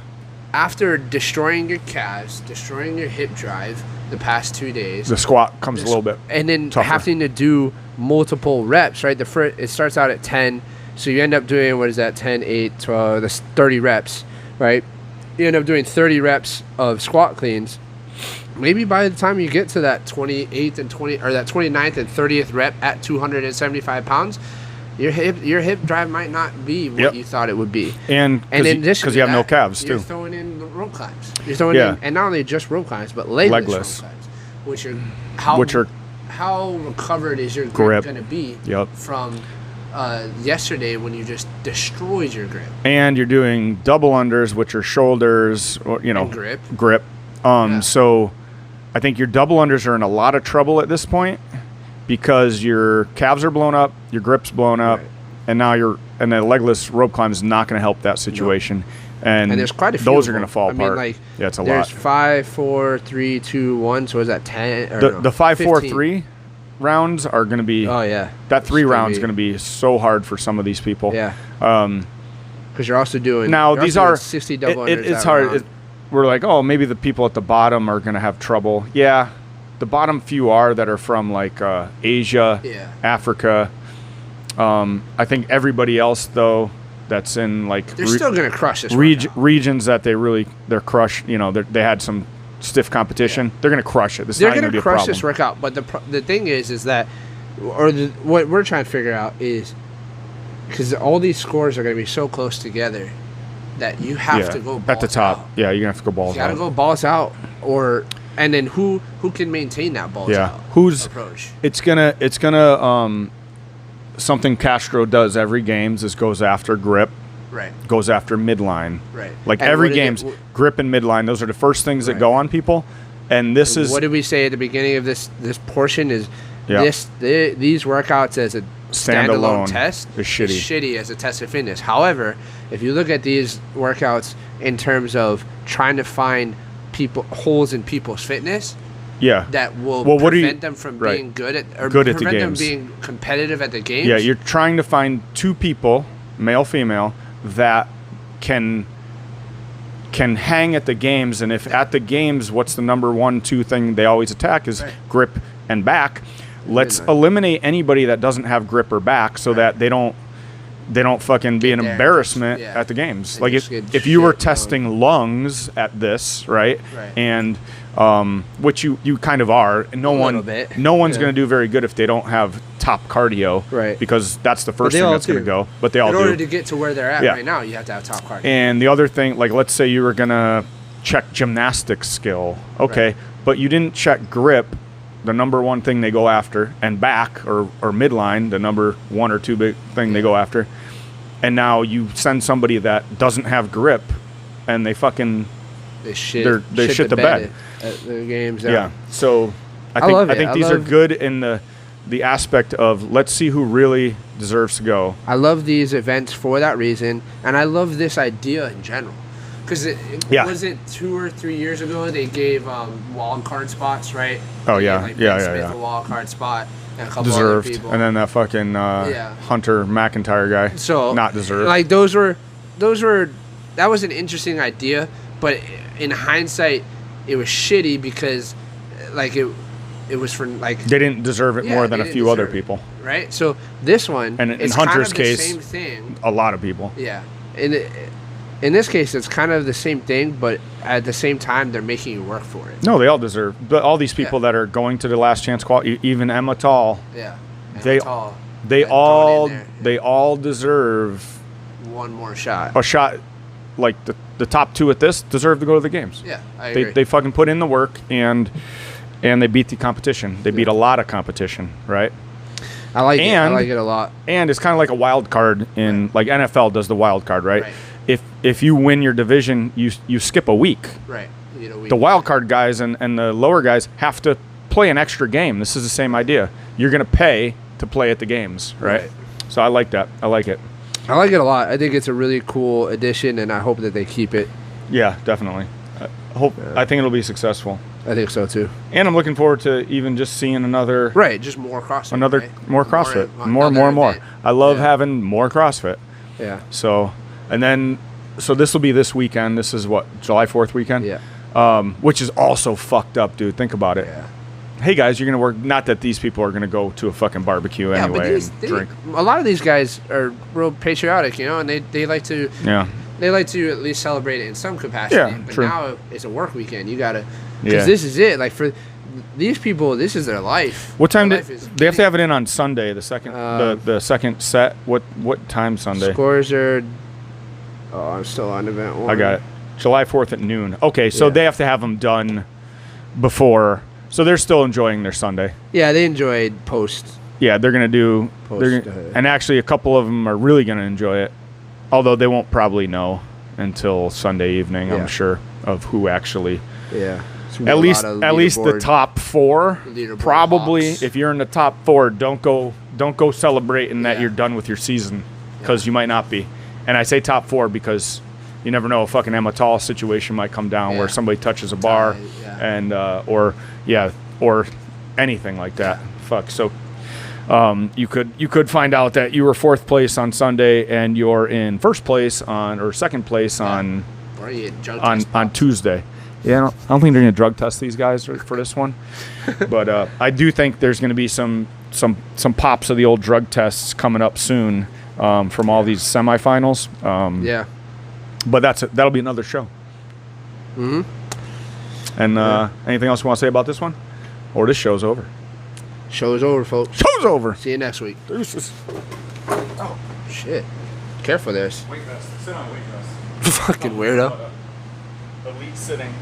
after destroying your calves, destroying your hip drive the past 2 days, The squat comes a little bit. and then tougher. having to do multiple reps, right? It starts out at 10, so you end up doing, what is that, 10, 8, 12, that's 30 reps, right? You end up doing 30 reps of squat cleans. Maybe by the time you get to that 28th and 29th and 30th rep at 275 pounds, your hip drive might not be what Yep. you thought it would be. And in addition because to you have no that, calves you're too. throwing in the rope climbs. You're throwing Yeah. in, and not only just rope climbs, but legless Legless. rope climbs, Which are how recovered is your Grip. grip going to be Yep. from yesterday when you just destroyed your grip? And you're doing double unders, which are shoulders, or And grip. Grip. Yeah. So I think your double unders are in a lot of trouble at this point because your calves are blown up, your grip's blown up, Right. and now the legless rope climb is not going to help that situation. And And there's quite a few. those of are going them. to fall I apart. mean, like, yeah, it's a there's lot. 5, 4, 3, 2, 1. So is that 10? Or no, The 5, 4, 15. 3 rounds are going to be Oh yeah. that 3 It's gonna rounds be- going to be so hard for some of these people. Yeah. Because you're also doing now these are 60 double unders. It's hard. We're like, oh, maybe the people at the bottom are going to have trouble. Yeah, the bottom few are that are from like Asia, Africa. I think everybody else though that's in like they're still going to crush this regions that they're crushed. You know, they had some stiff competition. Yeah. They're going to crush it. They're going to crush this workout. But the thing is that, what we're trying to figure out is, because all these scores are going to be so close together that you have to go balls at the top. Out. Yeah, you're going to have to go balls out. You got to go balls out, and then who can maintain that balls out approach? It's gonna something Castro does every games is goes after grip. Right. Goes after midline. Right. Like and every game's grip and midline. Those are the first things that go on people. And this is what did we say at the beginning of this portion is these workouts as a standalone test is shitty as a test of fitness. However, if you look at these workouts in terms of trying to find holes in people's fitness, that will prevent them from being good at the games. Them being competitive at the games. Yeah, you're trying to find two people, male, female, that can hang at the games, and if at the games, what's the number 1, 2 thing they always attack is grip and back. Let's eliminate anybody that doesn't have grip or back, so that they don't fucking be an embarrassment at the games. Like if you were testing lungs at this, right? And which you kind of are. No one's going to do very good if they don't have top cardio, right? Because that's the first thing that's going to go. But they all do. In order to get to where they're at right now, you have to have top cardio. And the other thing, like let's say you were going to check gymnastics skill, okay, but you didn't check grip, the number 1 thing they go after, and back or midline, the number 1 or 2 big thing they go after. And now you send somebody that doesn't have grip, and they fucking they shit the bed at the games. Yeah. So I think these are good in the aspect of let's see who really deserves to go. I love these events for that reason, and I love this idea in general. Because was it 2 or 3 years ago they gave wild card spots, right? Oh they yeah, gave, Smith a wild card spot and a couple deserved, other people. And then that fucking Hunter McIntyre guy, so not deserved. Like that was an interesting idea, but in hindsight, it was shitty because like it was for like they didn't deserve it more than a few other people, right? So this one, and in Hunter's case, same thing. A lot of people, In this case, it's kind of the same thing, but at the same time, they're making you work for it. No, they all deserve. But all these people that are going to the last chance even Emma Tall, they all deserve one more shot. A shot, like the top 2 at this deserve to go to the games. Yeah, I agree. They fucking put in the work and they beat the competition. They beat a lot of competition, right? I like it a lot. And it's kind of like a wild card in like NFL does the wild card, right? If you win your division, you skip a week. Right. You know, the wild card guys and the lower guys have to play an extra game. This is the same idea. You're going to pay to play at the games, right? So I like that. I like it. I like it a lot. I think it's a really cool addition, and I hope that they keep it. Yeah, definitely. I think it'll be successful. I think so too. And I'm looking forward to even just seeing another. Right, just more CrossFit. More CrossFit. More. I love having more CrossFit. Yeah. So this will be this weekend. This is what, July 4th weekend? Yeah. Which is also fucked up, dude. Think about it. Yeah. Hey guys, you're gonna work. Not that these people are gonna go to a fucking barbecue anyway and drink. A lot of these guys are real patriotic, you know, and they like to. Yeah. They like to at least celebrate it in some capacity. Yeah, but true. now it's a work weekend. You gotta, because this is it. Like for these people, this is their life. What time they have to have it in on Sunday? The second the second set. What time Sunday? Scores are. Oh, I'm still on event 1. I got it. July 4th at noon. Okay, so they have to have them done before. So they're still enjoying their Sunday. Yeah, they enjoyed post. Yeah, they're going to do... and actually, a couple of them are really going to enjoy it. Although they won't probably know until Sunday evening, I'm sure, of who actually... Yeah. At least the top 4. Probably, if you're in the top 4, don't go celebrating that you're done with your season, because you might not be. And I say top 4 because you never know, a fucking Emma Tall situation might come down where somebody touches a bar and or anything like that. Fuck. So You could find out that you were 4th place on Sunday and you're in 1st place or 2nd place on Tuesday. Yeah, I don't think they're going to drug test these guys for this one, but I do think there's going to be some pops of the old drug tests coming up soon from all these semifinals. But that'll be another show. Mm-hmm. And anything else you want to say about this one, or this show's over? Show is over, folks. Show's over. See you next week. Deuces. Oh shit! Careful, there. Weight vest. Sit on weight vest. Fucking weirdo. Elite sitting.